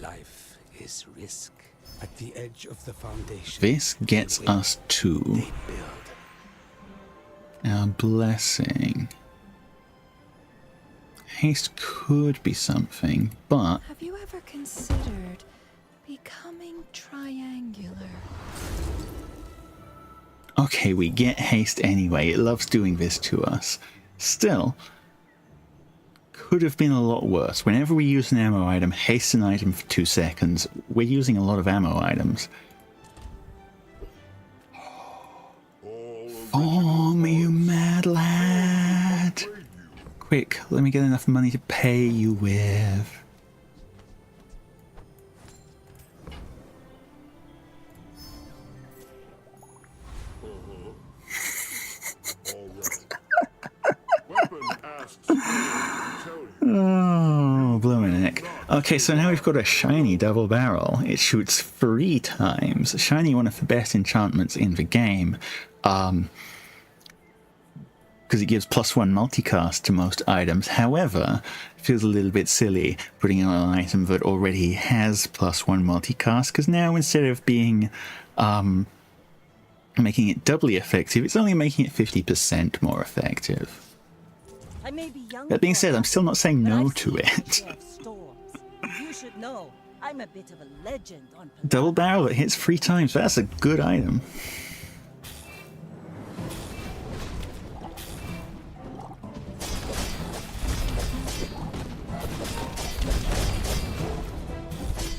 [SPEAKER 8] Life is risk. At the edge of the foundation.
[SPEAKER 1] This gets us to
[SPEAKER 8] They build.
[SPEAKER 1] our blessing. Haste could be something, but
[SPEAKER 9] Have you ever considered becoming triangular?
[SPEAKER 1] okay, we get haste anyway. It loves doing this to us. Still, could have been a lot worse. Whenever we use an ammo item, haste an item for 2 seconds. We're using a lot of ammo items. Oh, me, you mad lad! Quick, let me get enough money to pay you with. Oh, blooming heck. Okay, so now we've got a shiny double barrel. It shoots 3 times. Shiny, one of the best enchantments in the game. Because it gives +1 multicast to most items. However, it feels a little bit silly putting it on an item that already has +1 multicast, because now instead of being making it doubly effective, it's only making it 50% more effective.
[SPEAKER 2] I may be young,
[SPEAKER 1] That being said, I'm still not saying
[SPEAKER 2] but
[SPEAKER 1] no
[SPEAKER 2] I've
[SPEAKER 1] to
[SPEAKER 2] seen my
[SPEAKER 1] it.
[SPEAKER 2] share of storms. You should know, I'm a bit of a legend on
[SPEAKER 1] Double barrel that hits 3 times. That's a good item.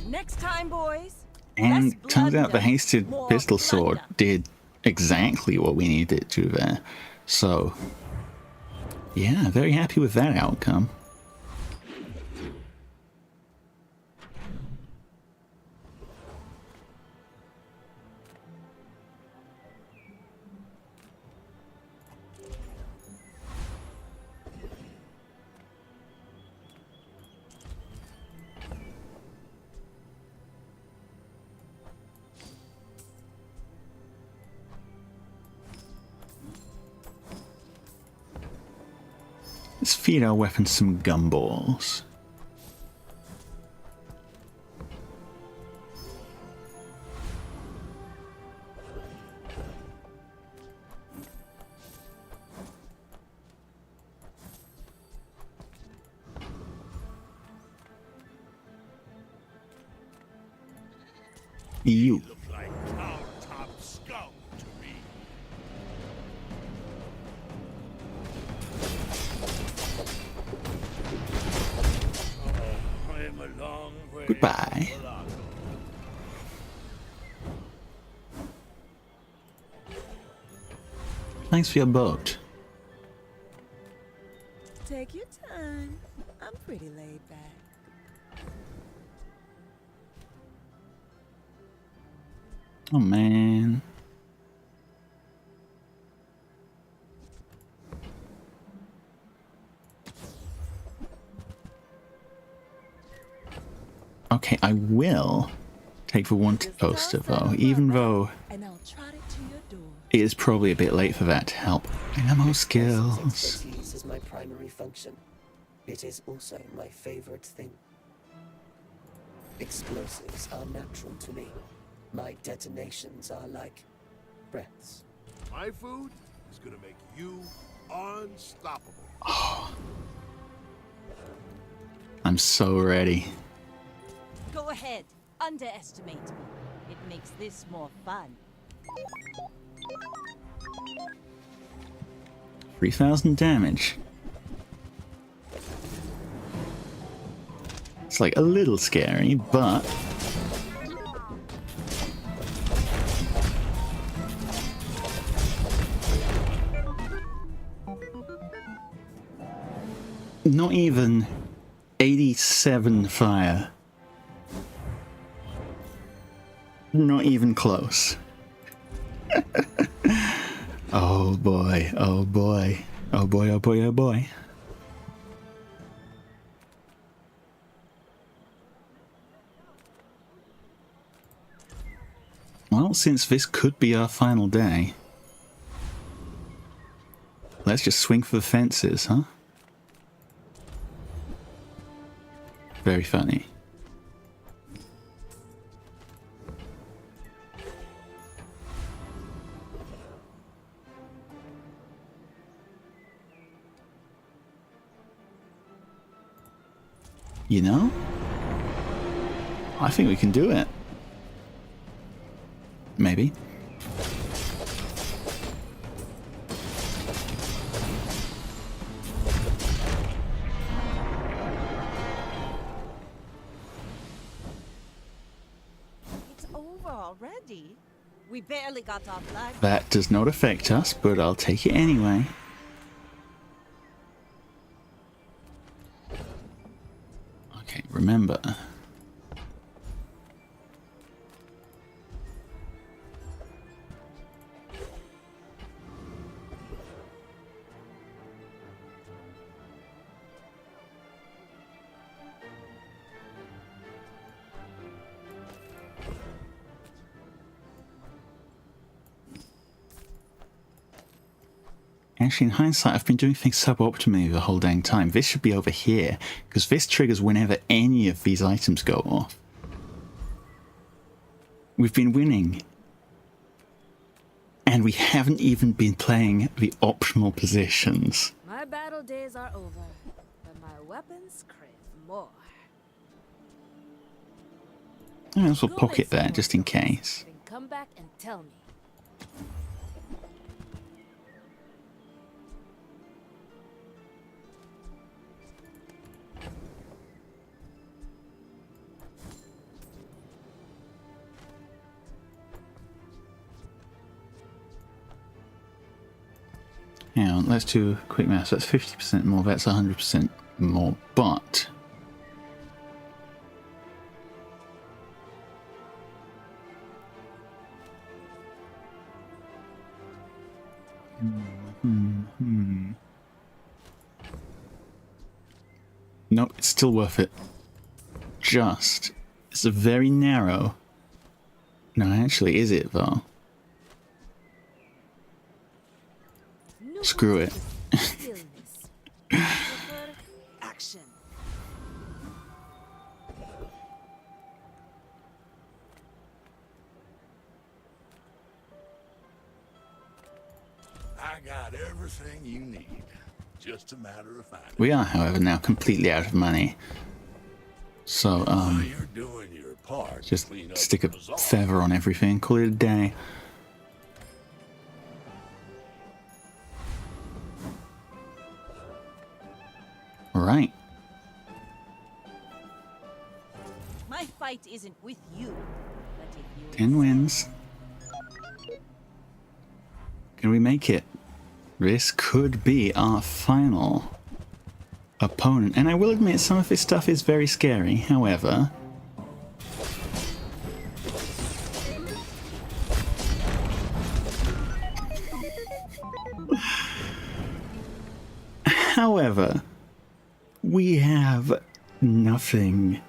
[SPEAKER 2] Next time, boys.
[SPEAKER 1] And
[SPEAKER 2] less
[SPEAKER 1] turns out the
[SPEAKER 2] blunder,
[SPEAKER 1] hasted
[SPEAKER 2] more
[SPEAKER 1] pistol sword
[SPEAKER 2] plunder.
[SPEAKER 1] did exactly what we needed it to there. So, yeah, very happy with that outcome. Let's feed our weapons some gumballs. You.
[SPEAKER 10] Look like cow-top scum to me. I am a long way.
[SPEAKER 1] Goodbye. Thanks for your boat.
[SPEAKER 2] your time. I'm pretty laid back.
[SPEAKER 1] Oh man. Okay, I will take the wanted poster though, even though it is probably a bit late for that to help. Ammo skills.
[SPEAKER 12] Expertise is my primary function. It is also my favorite thing. Explosives are natural to me. My detonations are like breaths.
[SPEAKER 10] My food is gonna make you unstoppable.
[SPEAKER 1] I'm so ready.
[SPEAKER 2] Go ahead, underestimate me. It makes this more fun.
[SPEAKER 1] 3,000 damage. It's like a little scary, but not even 87 fire. Not even close. Oh boy, oh boy, oh boy, oh boy, oh boy. Well, since this could be our final day, let's just swing for the fences, huh? Very funny. You know? I think we can do it. Maybe.
[SPEAKER 2] It's over already. We barely got off live.
[SPEAKER 1] That does not affect us, but I'll take it anyway. Okay, remember. Actually, in hindsight, I've been doing things suboptimally the whole dang time. This should be over here, because this triggers whenever any of these items go off. We've been winning. And we haven't even been playing the optional positions.
[SPEAKER 7] My battle days are over, but my weapons crave more.
[SPEAKER 1] I might as well pocket that, just in case.
[SPEAKER 7] Then come back and tell me.
[SPEAKER 1] Hang on, let's do quick math. That's 50% more, that's 100% more, but... Nope, it's still worth it. Just... It's a very narrow... No, actually, is it, though? Screw it.
[SPEAKER 2] Action.
[SPEAKER 10] I got everything you need. Just a matter of finding.
[SPEAKER 1] We are, however, now completely out of money. So,
[SPEAKER 10] You're doing your part.
[SPEAKER 1] just stick a feather on everything, call it a day. Right.
[SPEAKER 2] My fight isn't with you, but if you
[SPEAKER 1] 10 wins. Can we make it? This could be our final. opponent. And I will admit some of this stuff is very scary. However, we have nothing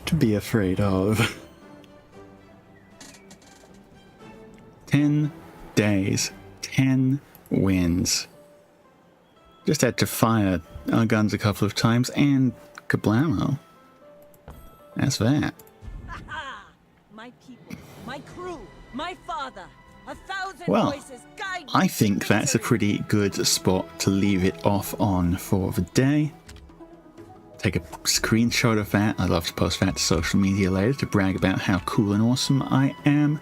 [SPEAKER 1] to be afraid of. 10 days, 10 wins. Just had to fire our guns a couple of times and kablamo. That's that.
[SPEAKER 2] My people, my crew, my father. 1,000
[SPEAKER 1] Well,
[SPEAKER 2] voices guide me
[SPEAKER 1] I
[SPEAKER 2] to
[SPEAKER 1] think that's a
[SPEAKER 2] victory.
[SPEAKER 1] pretty good spot to leave it off on for the day. Take a screenshot of that. I'd love to post that to social media later to brag about how cool and awesome I am.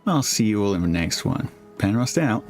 [SPEAKER 1] I'll see you all in the next one. Penrust out.